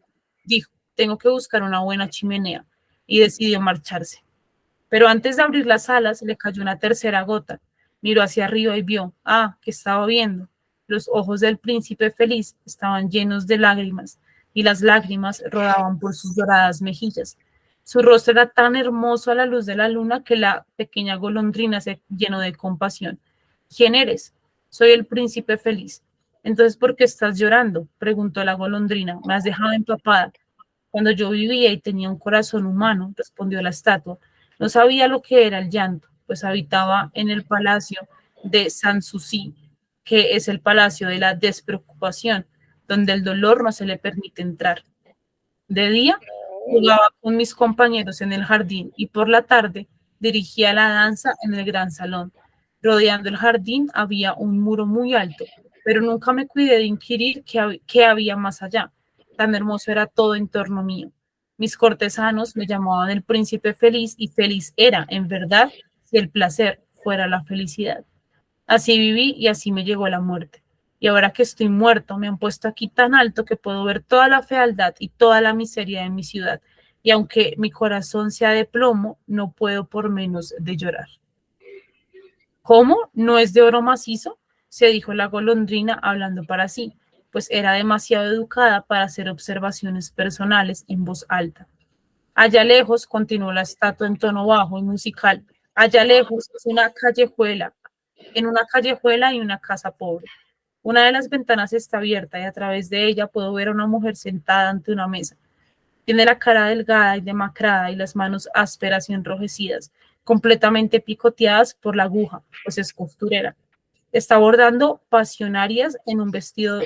dijo. Tengo que buscar una buena chimenea, y decidió marcharse. Pero antes de abrir las alas le cayó una tercera gota. Miró hacia arriba y vio, ¿qué estaba viendo? Los ojos del príncipe feliz estaban llenos de lágrimas y las lágrimas rodaban por sus doradas mejillas. Su rostro era tan hermoso a la luz de la luna que la pequeña golondrina se llenó de compasión. ¿Quién eres? Soy el príncipe feliz. Entonces, ¿por qué estás llorando? Preguntó la golondrina. Me has dejado empapada. Cuando yo vivía y tenía un corazón humano, respondió la estatua, no sabía lo que era el llanto, pues habitaba en el palacio de Sanssouci, que es el palacio de la despreocupación, donde el dolor no se le permite entrar. De día jugaba con mis compañeros en el jardín y por la tarde dirigía la danza en el gran salón. Rodeando el jardín había un muro muy alto, pero nunca me cuidé de inquirir qué había más allá. Tan hermoso era todo en torno mío. Mis cortesanos me llamaban el príncipe feliz y feliz era, en verdad, si el placer fuera la felicidad. Así viví y así me llegó la muerte. Y ahora que estoy muerto, me han puesto aquí tan alto que puedo ver toda la fealdad y toda la miseria de mi ciudad. Y aunque mi corazón sea de plomo, no puedo por menos de llorar. ¿Cómo? ¿No es de oro macizo? Se dijo la golondrina hablando para sí, pues era demasiado educada para hacer observaciones personales en voz alta. Allá lejos, continuó la estatua en tono bajo y musical, allá lejos es una callejuela. En una callejuela hay una casa pobre. Una de las ventanas está abierta y a través de ella puedo ver a una mujer sentada ante una mesa. Tiene la cara delgada y demacrada y las manos ásperas y enrojecidas, completamente picoteadas por la aguja, pues es costurera. Está bordando pasionarias en un vestido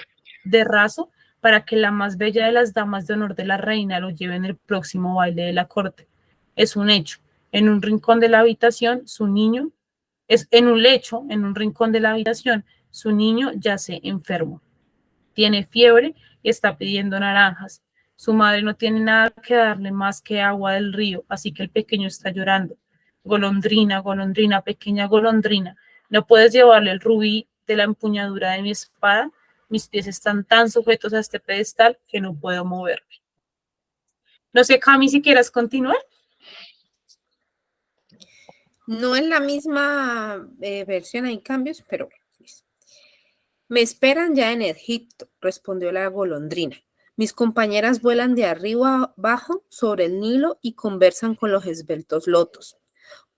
de raso para que la más bella de las damas de honor de la reina lo lleve en el próximo baile de la corte. Es un hecho. En un rincón de la habitación, su niño en un lecho, en un rincón de la habitación, su niño yace enfermo. Tiene fiebre y está pidiendo naranjas. Su madre no tiene nada que darle más que agua del río, así que el pequeño está llorando. Golondrina, golondrina, pequeña golondrina, ¿no puedes llevarle el rubí de la empuñadura de mi espada? Mis pies están tan sujetos a este pedestal que no puedo moverme. No sé, Cami, si quieras continuar. No es la misma versión, hay cambios, pero me esperan ya en Egipto, respondió la golondrina. Mis compañeras vuelan de arriba abajo sobre el Nilo y conversan con los esbeltos lotos.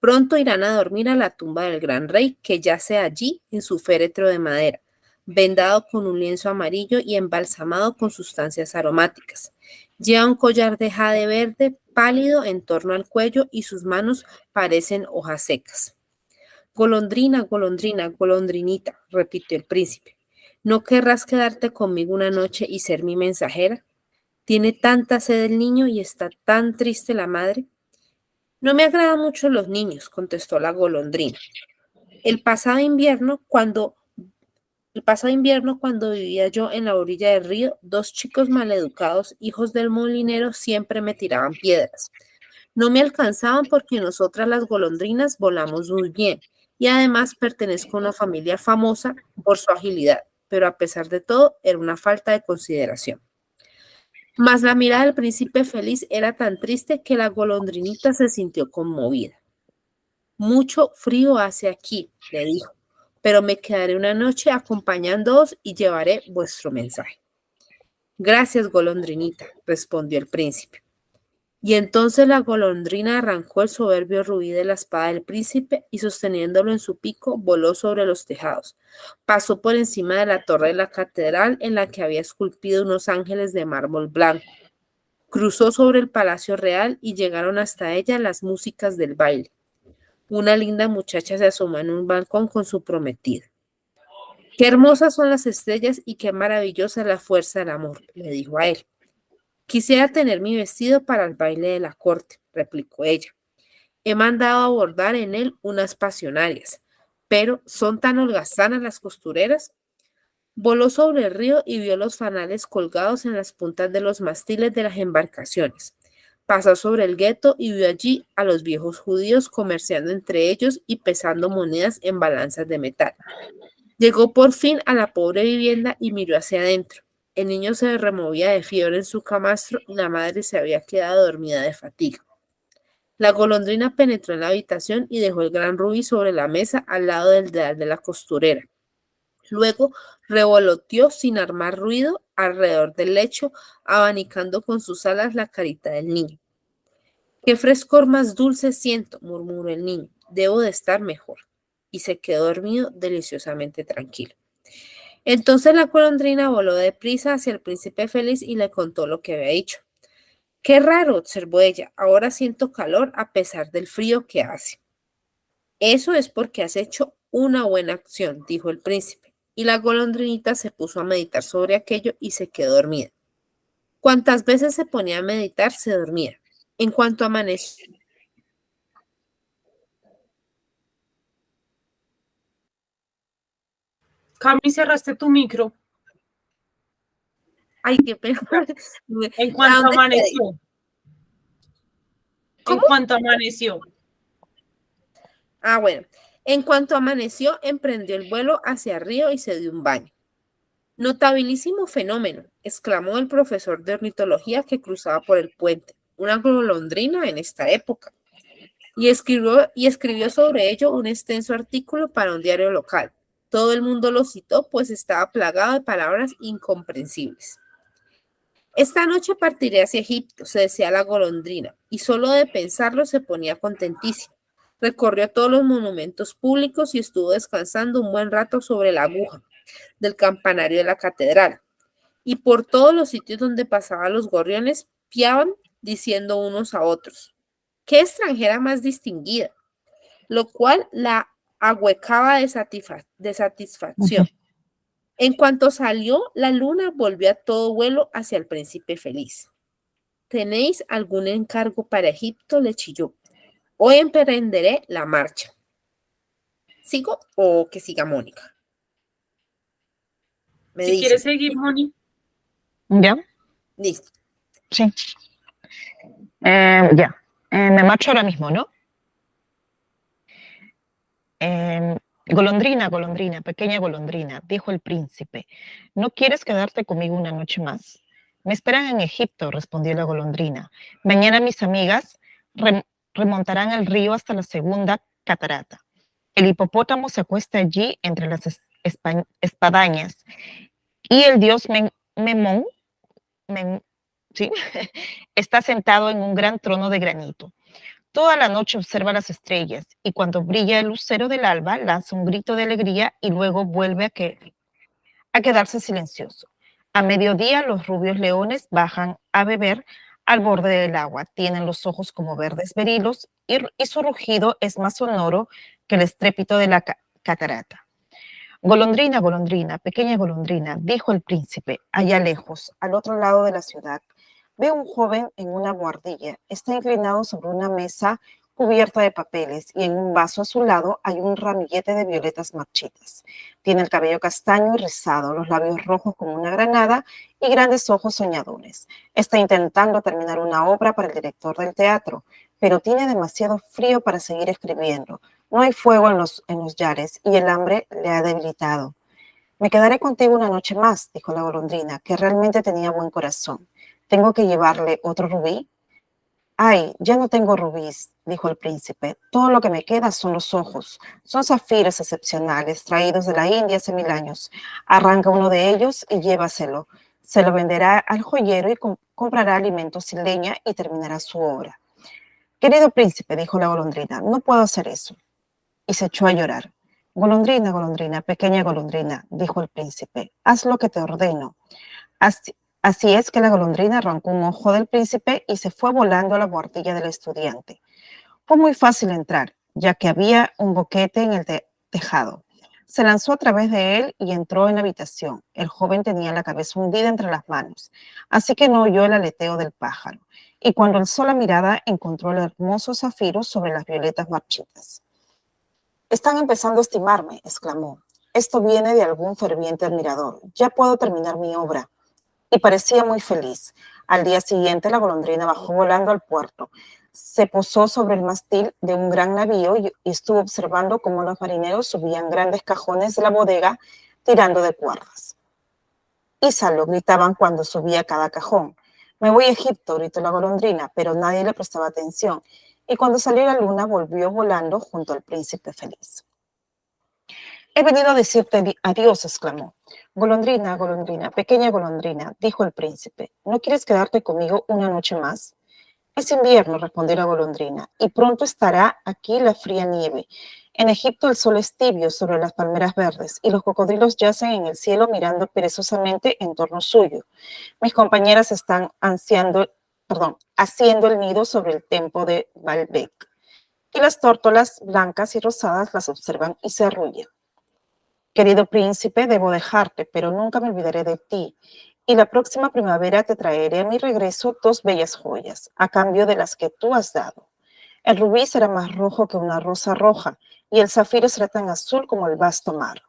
Pronto irán a dormir a la tumba del gran rey, que yace allí en su féretro de madera, vendado con un lienzo amarillo y embalsamado con sustancias aromáticas. Lleva un collar de jade verde pálido en torno al cuello y sus manos parecen hojas secas. Golondrina, golondrina, golondrinita, repitió el príncipe, ¿no querrás quedarte conmigo una noche y ser mi mensajera? ¿Tiene tanta sed el niño y está tan triste la madre? No me agradan mucho los niños, contestó la golondrina. El pasado invierno, cuando vivía yo en la orilla del río, 2 chicos maleducados, hijos del molinero, siempre me tiraban piedras. No me alcanzaban porque nosotras las golondrinas volamos muy bien y además pertenezco a una familia famosa por su agilidad, pero a pesar de todo era una falta de consideración. Mas la mirada del príncipe feliz era tan triste que la golondrinita se sintió conmovida. Mucho frío hace aquí, le dijo, pero me quedaré una noche acompañándoos y llevaré vuestro mensaje. Gracias, golondrinita, respondió el príncipe. Y entonces la golondrina arrancó el soberbio rubí de la espada del príncipe y sosteniéndolo en su pico voló sobre los tejados. Pasó por encima de la torre de la catedral en la que había esculpido unos ángeles de mármol blanco. Cruzó sobre el palacio real y llegaron hasta ella las músicas del baile. Una linda muchacha se asomó en un balcón con su prometida. Qué hermosas son las estrellas y qué maravillosa es la fuerza del amor, le dijo a él. Quisiera tener mi vestido para el baile de la corte, replicó ella. He mandado a bordar en él unas pasionarias, pero son tan holgazanas las costureras. Voló sobre el río y vio los fanales colgados en las puntas de los mástiles de las embarcaciones. Pasó sobre el gueto y vio allí a los viejos judíos comerciando entre ellos y pesando monedas en balanzas de metal. Llegó por fin a la pobre vivienda y miró hacia adentro. El niño se removía de fiebre en su camastro y la madre se había quedado dormida de fatiga. La golondrina penetró en la habitación y dejó el gran rubí sobre la mesa al lado del dedal de la costurera. Luego revoloteó sin armar ruido alrededor del lecho, abanicando con sus alas la carita del niño. «Qué frescor más dulce siento», murmuró el niño. «Debo de estar mejor». Y se quedó dormido deliciosamente tranquilo. Entonces la golondrina voló deprisa hacia el príncipe feliz y le contó lo que había dicho. «Qué raro», observó ella, «ahora siento calor a pesar del frío que hace». «Eso es porque has hecho una buena acción», dijo el príncipe, y la golondrinita se puso a meditar sobre aquello y se quedó dormida. Cuantas veces se ponía a meditar, se dormía. En cuanto amaneció, Cami, cerraste tu micro. ay, qué pena. En ¿A cuanto dónde quedé? amaneció. En ¿Cómo? cuanto amaneció. Ah, bueno. En cuanto amaneció, emprendió el vuelo hacia Río y se dio un baño. «Notabilísimo fenómeno», exclamó el profesor de ornitología que cruzaba por el puente. «Una golondrina en esta época». Y escribió sobre ello un extenso artículo para un diario local. Todo el mundo lo citó, pues estaba plagado de palabras incomprensibles. «Esta noche partiré hacia Egipto», se decía la golondrina, y solo de pensarlo se ponía contentísima. Recorrió todos los monumentos públicos y estuvo descansando un buen rato sobre la aguja del campanario de la catedral. Y por todos los sitios donde pasaban los gorriones, piaban diciendo unos a otros: «¡Qué extranjera más distinguida!», lo cual la ahuecaba de satisfacción. En cuanto salió, la luna volvió a todo vuelo hacia el príncipe feliz. «¿Tenéis algún encargo para Egipto?», le chilló. «Hoy emprenderé la marcha». ¿Sigo o que siga Mónica? Me Si dice. quieres seguir, Moni. ¿Ya? Listo. Sí. Ya. Me marcho ahora mismo, ¿no? Golondrina, golondrina, pequeña golondrina, dijo el príncipe, ¿no quieres quedarte conmigo una noche más? Me esperan en Egipto, respondió la golondrina. Mañana mis amigas remontarán el río hasta la segunda catarata. El hipopótamo se acuesta allí entre las espadañas y el dios Memón ¿sí? está sentado en un gran trono de granito. Toda la noche observa las estrellas y cuando brilla el lucero del alba lanza un grito de alegría y luego vuelve a quedarse silencioso. A mediodía los rubios leones bajan a beber al borde del agua. Tienen los ojos como verdes berilos y su rugido es más sonoro que el estrépito de la catarata. Golondrina, golondrina, pequeña golondrina, dijo el príncipe, allá lejos, al otro lado de la ciudad. Veo un joven en una buhardilla. Está inclinado sobre una mesa cubierta de papeles y en un vaso a su lado hay un ramillete de violetas marchitas. Tiene el cabello castaño y rizado, los labios rojos como una granada y grandes ojos soñadores. Está intentando terminar una obra para el director del teatro, pero tiene demasiado frío para seguir escribiendo. No hay fuego en los yares y el hambre le ha debilitado. Me quedaré contigo una noche más, dijo la golondrina, que realmente tenía buen corazón. ¿Tengo que llevarle otro rubí? Ay, ya no tengo rubíes, dijo el príncipe. Todo lo que me queda son los ojos. Son zafiros excepcionales, traídos de la India hace 1000 años. Arranca uno de ellos y llévaselo. Se lo venderá al joyero y comprará alimentos y leña y terminará su obra. Querido príncipe, dijo la golondrina, no puedo hacer eso. Y se echó a llorar. Golondrina, golondrina, pequeña golondrina, dijo el príncipe, haz lo que te ordeno. Así es que la golondrina arrancó un ojo del príncipe y se fue volando a la buhardilla del estudiante. Fue muy fácil entrar, ya que había un boquete en el tejado. Se lanzó a través de él y entró en la habitación. El joven tenía la cabeza hundida entre las manos, así que no oyó el aleteo del pájaro. Y cuando alzó la mirada, encontró el hermoso zafiro sobre las violetas marchitas. «Están empezando a estimarme», exclamó. «Esto viene de algún ferviente admirador. Ya puedo terminar mi obra». Y parecía muy feliz. Al día siguiente, la golondrina bajó volando al puerto. Se posó sobre el mástil de un gran navío y estuvo observando cómo los marineros subían grandes cajones de la bodega tirando de cuerdas. «Ízalo», gritaban cuando subía cada cajón. «Me voy a Egipto», gritó la golondrina, pero nadie le prestaba atención. y cuando salió la luna volvió volando junto al príncipe feliz. He venido a decirte adiós, exclamó. Golondrina, golondrina, pequeña golondrina, dijo el príncipe, ¿no quieres quedarte conmigo una noche más? Es invierno, respondió la golondrina, y pronto estará aquí la fría nieve. En Egipto el sol es tibio sobre las palmeras verdes, y los cocodrilos yacen en el cielo mirando perezosamente en torno suyo. Mis compañeras están haciendo el nido sobre el tempo de Baalbek, y las tórtolas blancas y rosadas las observan y se arrullan. Querido príncipe, debo dejarte, pero nunca me olvidaré de ti. Y la próxima primavera te traeré a mi regreso 2 bellas joyas, a cambio de las que tú has dado. El rubí será más rojo que una rosa roja, y el zafiro será tan azul como el vasto mar.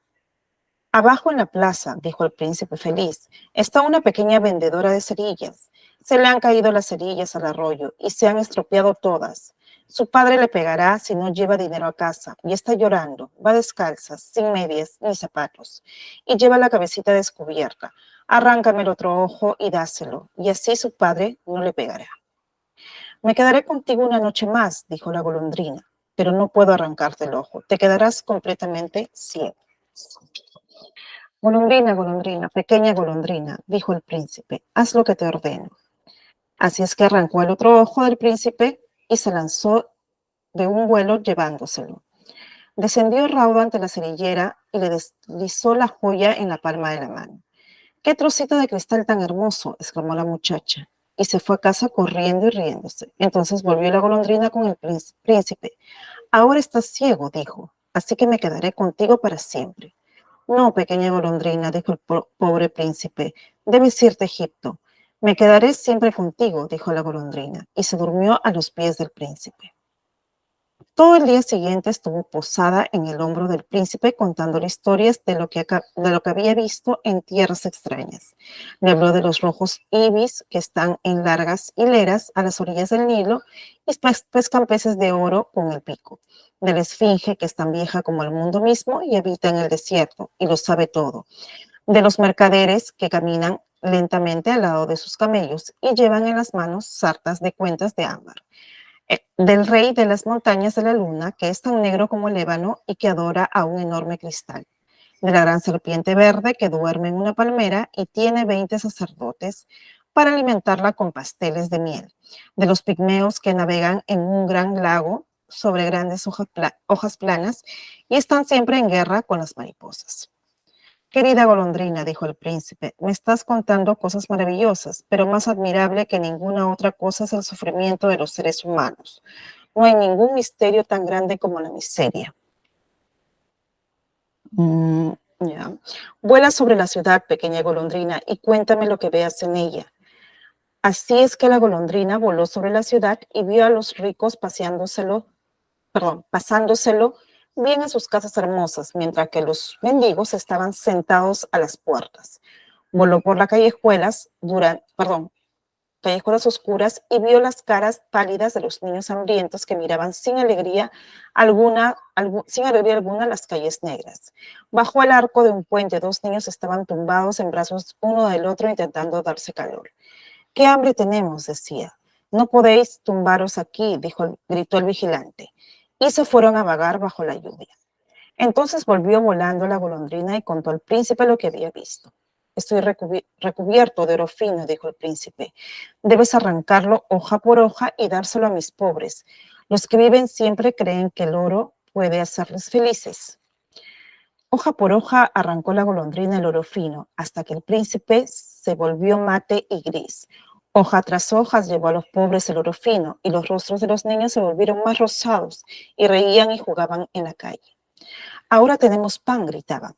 Abajo en la plaza, dijo el príncipe feliz, está una pequeña vendedora de cerillas. Se le han caído las cerillas al arroyo y se han estropeado todas. Su padre le pegará si no lleva dinero a casa y está llorando, va descalza, sin medias ni zapatos, y lleva la cabecita descubierta. Arráncame el otro ojo y dáselo, y así su padre no le pegará. Me quedaré contigo una noche más, dijo la golondrina, pero no puedo arrancarte el ojo, te quedarás completamente ciego. Golondrina, golondrina, pequeña golondrina, dijo el príncipe, haz lo que te ordeno. Así es que arrancó el otro ojo del príncipe y se lanzó de un vuelo llevándoselo. Descendió raudo ante la cerillera y le deslizó la joya en la palma de la mano. ¡Qué trocito de cristal tan hermoso!, exclamó la muchacha, y se fue a casa corriendo y riéndose. Entonces volvió la golondrina con el príncipe. Ahora estás ciego, dijo, así que me quedaré contigo para siempre. No, pequeña golondrina, dijo el pobre príncipe, debes irte a Egipto. Me quedaré siempre contigo, dijo la golondrina, y se durmió a los pies del príncipe. Todo el día siguiente estuvo posada en el hombro del príncipe contándole historias de lo que había visto en tierras extrañas. Le habló de los rojos ibis que están en largas hileras a las orillas del Nilo y pescan peces de oro con el pico. De la esfinge que es tan vieja como el mundo mismo y habita en el desierto y lo sabe todo. De los mercaderes que caminan lentamente al lado de sus camellos y llevan en las manos sartas de cuentas de ámbar. Del rey de las montañas de la luna, que es tan negro como el ébano y que adora a un enorme cristal. De la gran serpiente verde que duerme en una palmera y tiene 20 sacerdotes para alimentarla con pasteles de miel. De los pigmeos que navegan en un gran lago sobre grandes hojas planas y están siempre en guerra con las mariposas. Querida golondrina, dijo el príncipe, me estás contando cosas maravillosas, pero más admirable que ninguna otra cosa es el sufrimiento de los seres humanos. No hay ningún misterio tan grande como la miseria. Ya. Vuela sobre la ciudad, pequeña golondrina, y cuéntame lo que veas en ella. Así es que la golondrina voló sobre la ciudad y vio a los ricos pasándoselo bien en sus casas hermosas, mientras que los mendigos estaban sentados a las puertas. Voló por las callejuelas oscuras y vio las caras pálidas de los niños hambrientos que miraban sin alegría alguna las calles negras. Bajo el arco de un puente, 2 niños estaban tumbados en brazos uno del otro intentando darse calor. «¿Qué hambre tenemos?», decía. «No podéis tumbaros aquí», gritó el vigilante. Y se fueron a vagar bajo la lluvia. Entonces volvió volando la golondrina y contó al príncipe lo que había visto. «Estoy recubierto de oro fino», dijo el príncipe. «Debes arrancarlo hoja por hoja y dárselo a mis pobres. Los que viven siempre creen que el oro puede hacerles felices». Hoja por hoja arrancó la golondrina el oro fino, hasta que el príncipe se volvió mate y gris. Hoja tras hoja llevó a los pobres el oro fino, y los rostros de los niños se volvieron más rosados, y reían y jugaban en la calle. «Ahora tenemos pan», gritaban.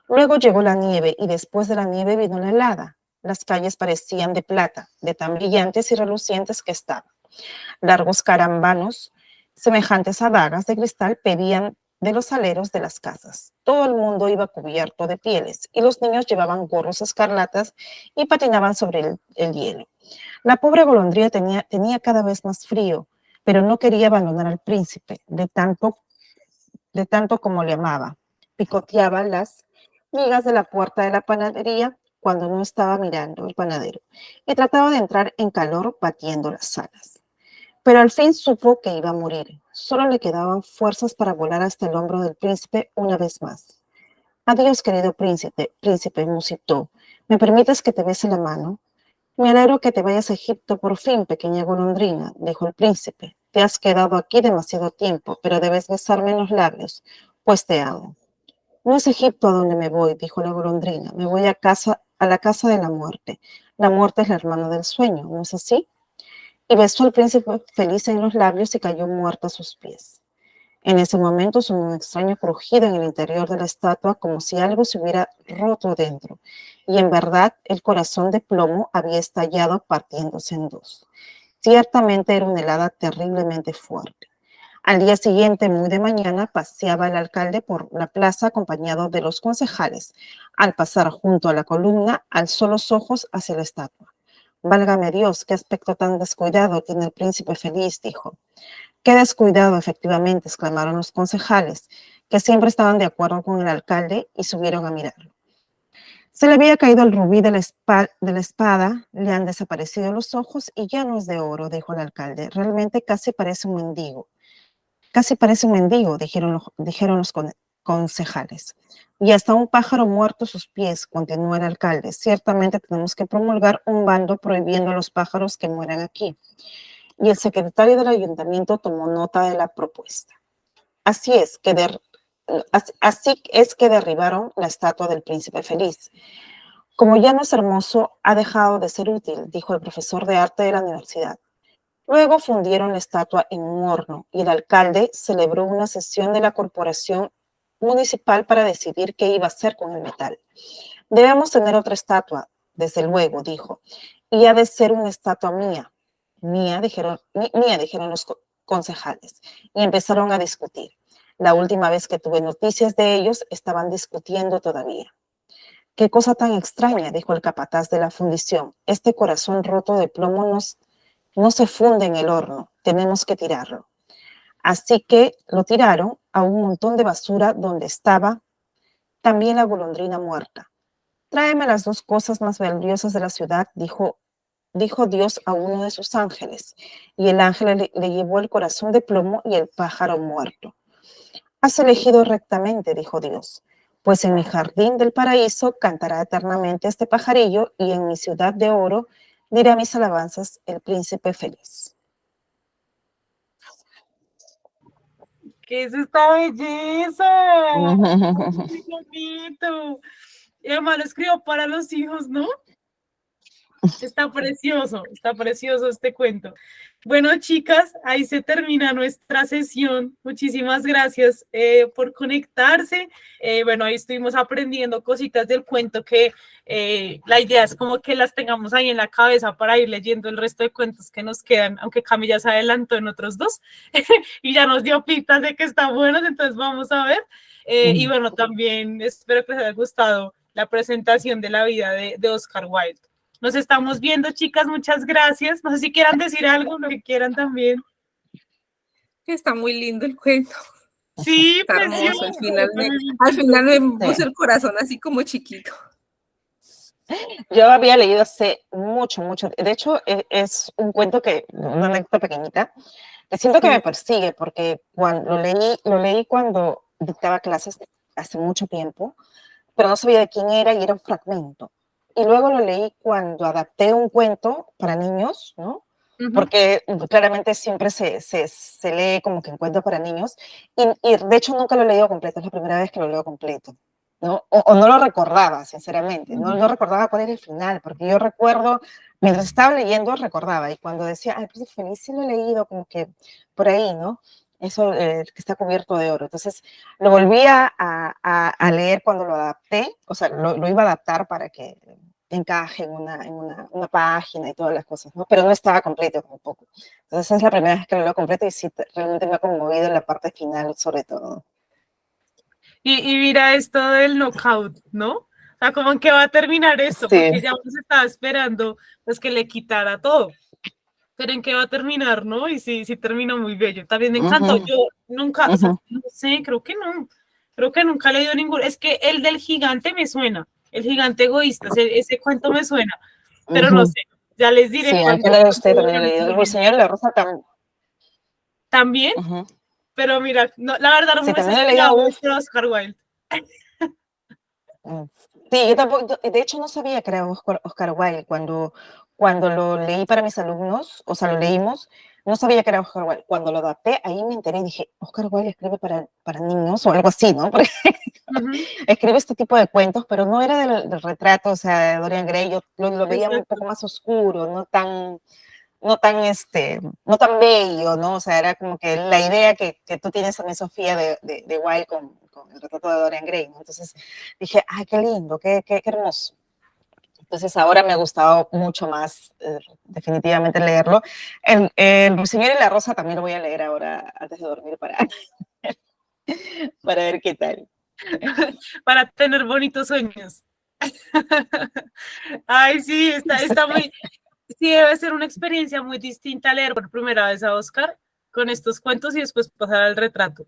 Luego llegó la nieve, y después de la nieve vino la helada. Las calles parecían de plata, de tan brillantes y relucientes que estaban. Largos carambanos, semejantes a dagas de cristal, pedían de los aleros de las casas. Todo el mundo iba cubierto de pieles, y los niños llevaban gorros escarlatas y patinaban sobre el hielo. La pobre golondrina tenía cada vez más frío, pero no quería abandonar al príncipe, de tanto como le amaba. Picoteaba las migas de la puerta de la panadería cuando no estaba mirando el panadero, y trataba de entrar en calor batiendo las alas. pero al fin supo que iba a morir. Solo le quedaban fuerzas para volar hasta el hombro del príncipe una vez más. Adiós, querido príncipe, musitó. ¿Me permites que te bese la mano? Me alegro que te vayas a Egipto por fin, pequeña golondrina, dijo el príncipe. Te has quedado aquí demasiado tiempo, pero debes besarme en los labios, pues te amo. No es Egipto a donde me voy, dijo la golondrina. Me voy a la casa de la muerte. La muerte es la hermana del sueño, ¿no es así? Y besó al príncipe feliz en los labios y cayó muerta a sus pies. En ese momento sonó un extraño crujido en el interior de la estatua, como si algo se hubiera roto dentro. Y en verdad, el corazón de plomo había estallado partiéndose en dos. Ciertamente era una helada terriblemente fuerte. Al día siguiente, muy de mañana, paseaba el alcalde por la plaza acompañado de los concejales. Al pasar junto a la columna, alzó los ojos hacia la estatua. «Válgame Dios, qué aspecto tan descuidado tiene el príncipe feliz», dijo. «Qué descuidado, efectivamente», exclamaron los concejales, que siempre estaban de acuerdo con el alcalde, y subieron a mirarlo. Se le había caído el rubí de la espada, le han desaparecido los ojos y ya no es de oro, dijo el alcalde. Realmente casi parece un mendigo. Casi parece un mendigo, dijeron los concejales. Y hasta un pájaro muerto a sus pies, continuó el alcalde. Ciertamente tenemos que promulgar un bando prohibiendo a los pájaros que mueran aquí. Y el secretario del ayuntamiento tomó nota de la propuesta. Así es que derribaron la estatua del príncipe feliz. Como ya no es hermoso, ha dejado de ser útil, dijo el profesor de arte de la universidad. Luego fundieron la estatua en un horno y el alcalde celebró una sesión de la corporación municipal para decidir qué iba a hacer con el metal. Debemos tener otra estatua, desde luego, dijo, y ha de ser una estatua mía. Mía, dijeron los concejales, y empezaron a discutir. La última vez que tuve noticias de ellos, estaban discutiendo todavía. «Qué cosa tan extraña», dijo el capataz de la fundición. «Este corazón roto de plomo no se funde en el horno, tenemos que tirarlo». Así que lo tiraron a un montón de basura donde estaba también la golondrina muerta. «Tráeme las dos cosas más valiosas de la ciudad», dijo Dios a uno de sus ángeles, y el ángel le llevó el corazón de plomo y el pájaro muerto. «Has elegido rectamente», dijo Dios, «pues en mi jardín del paraíso cantará eternamente este pajarillo y en mi ciudad de oro dirá mis alabanzas el príncipe feliz». ¿Qué es esta belleza? ¡Qué bonito! Y además lo escribo para los hijos, ¿no? Está precioso este cuento. Bueno, chicas, ahí se termina nuestra sesión. Muchísimas gracias por conectarse. Bueno, ahí estuvimos aprendiendo cositas del cuento que la idea es como que las tengamos ahí en la cabeza para ir leyendo el resto de cuentos que nos quedan, aunque Cami ya se adelantó en otros dos y ya nos dio pistas de que están buenos, entonces vamos a ver. Y bueno, también espero que les haya gustado la presentación de la vida de Oscar Wilde. Nos estamos viendo, chicas, muchas gracias. No sé si quieran decir algo, lo que quieran también. Está muy lindo el cuento. Sí, está hermoso. Al final me puso el corazón así como chiquito. Yo había leído hace mucho. De hecho, es un cuento una anécdota pequeñita, que siento que me persigue, porque cuando lo leí cuando dictaba clases hace mucho tiempo, pero no sabía de quién era y era un fragmento. Y luego lo leí cuando adapté un cuento para niños, ¿no? Porque claramente siempre se lee como que un cuento para niños. Y de hecho nunca lo he leído completo, es la primera vez que lo leo completo, ¿no? O no lo recordaba, sinceramente. No recordaba cuál era el final, porque yo recuerdo, mientras estaba leyendo, recordaba. Y cuando decía, ay, pues feliz, sí lo he leído, como que por ahí, ¿no? Eso que está cubierto de oro. Entonces lo volví a leer cuando lo adapté, o sea, lo iba a adaptar para que encaje en una página y todas las cosas, ¿no? Pero no estaba completo tampoco. Entonces es la primera vez que lo leo completo y sí, realmente me ha conmovido en la parte final, sobre todo. Y mira esto del knockout, ¿no? O sea, ¿cómo en qué va a terminar esto? Sí. Porque ya nos estaba esperando pues que le quitara todo. Pero en qué va a terminar, ¿no? Y sí terminó muy bello. También me encantó. Yo nunca, o sea, no sé, creo que nunca he leído ninguno. Es que el del gigante me suena, el gigante egoísta, ese cuento me suena, pero no sé, ya les diré. Sí, cuando usted también ha leído. El Ruiseñor y la Rosa También, pero mira, no, la verdad no Sí, me también he esperaba leído mucho a Oscar Wilde. Sí, yo tampoco, de hecho no sabía que era Oscar Wilde cuando lo leí para mis alumnos, o sea, lo leímos, no sabía que era Oscar Wilde. Cuando lo adapté, ahí me enteré y dije, Oscar Wilde escribe para niños o algo así, ¿no? Porque escribe este tipo de cuentos, pero no era del retrato, o sea, de Dorian Gray, yo lo veía un Exacto. poco más oscuro, no tan bello, ¿no? O sea, era como que la idea que tú tienes también, Sofía, de Wilde con el retrato de Dorian Gray, ¿no? Entonces dije, ay, qué lindo, qué hermoso. Entonces ahora me ha gustado mucho más, definitivamente, leerlo. El Ruiseñor y la Rosa también lo voy a leer ahora antes de dormir para ver qué tal. Para tener bonitos sueños. Ay, sí, está muy, sí, debe ser una experiencia muy distinta leer por primera vez a Oscar con estos cuentos y después pasar al retrato.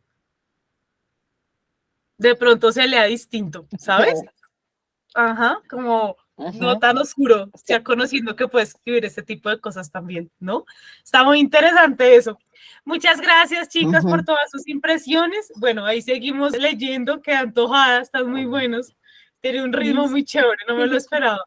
De pronto se lea distinto, ¿sabes? Ajá, como no tan oscuro, Sí. ya conociendo que puedes escribir este tipo de cosas también, ¿no? Está muy interesante eso. Muchas gracias, chicas, por todas sus impresiones. Bueno, ahí seguimos leyendo, que antojada, están muy buenos. Tiene un ritmo muy chévere, no me lo esperaba.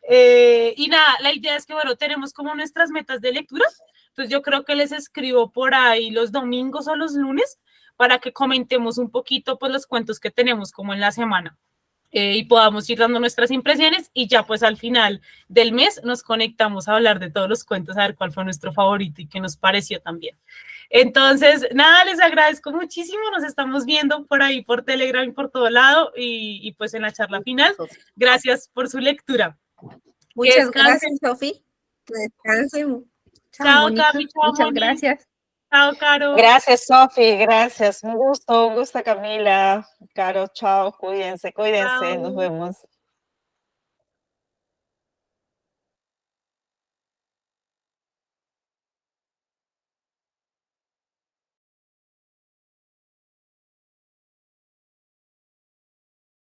Y nada, la idea es que, bueno, tenemos como nuestras metas de lectura. Entonces yo creo que les escribo por ahí los domingos o los lunes para que comentemos un poquito pues los cuentos que tenemos como en la semana. Y podamos ir dando nuestras impresiones y ya pues al final del mes nos conectamos a hablar de todos los cuentos, a ver cuál fue nuestro favorito y qué nos pareció también. Entonces, nada, les agradezco muchísimo, nos estamos viendo por ahí, por Telegram y por todo lado y pues en la charla final. Gracias por su lectura. Muchas gracias, Sofi. Que descansen. Chao, Mónica. Cami, chao, Muchas Moni. gracias. Chao, Caro. Gracias, Sofi, gracias. Un gusto, Camila. Caro, chao, cuídense, Chao. nos vemos.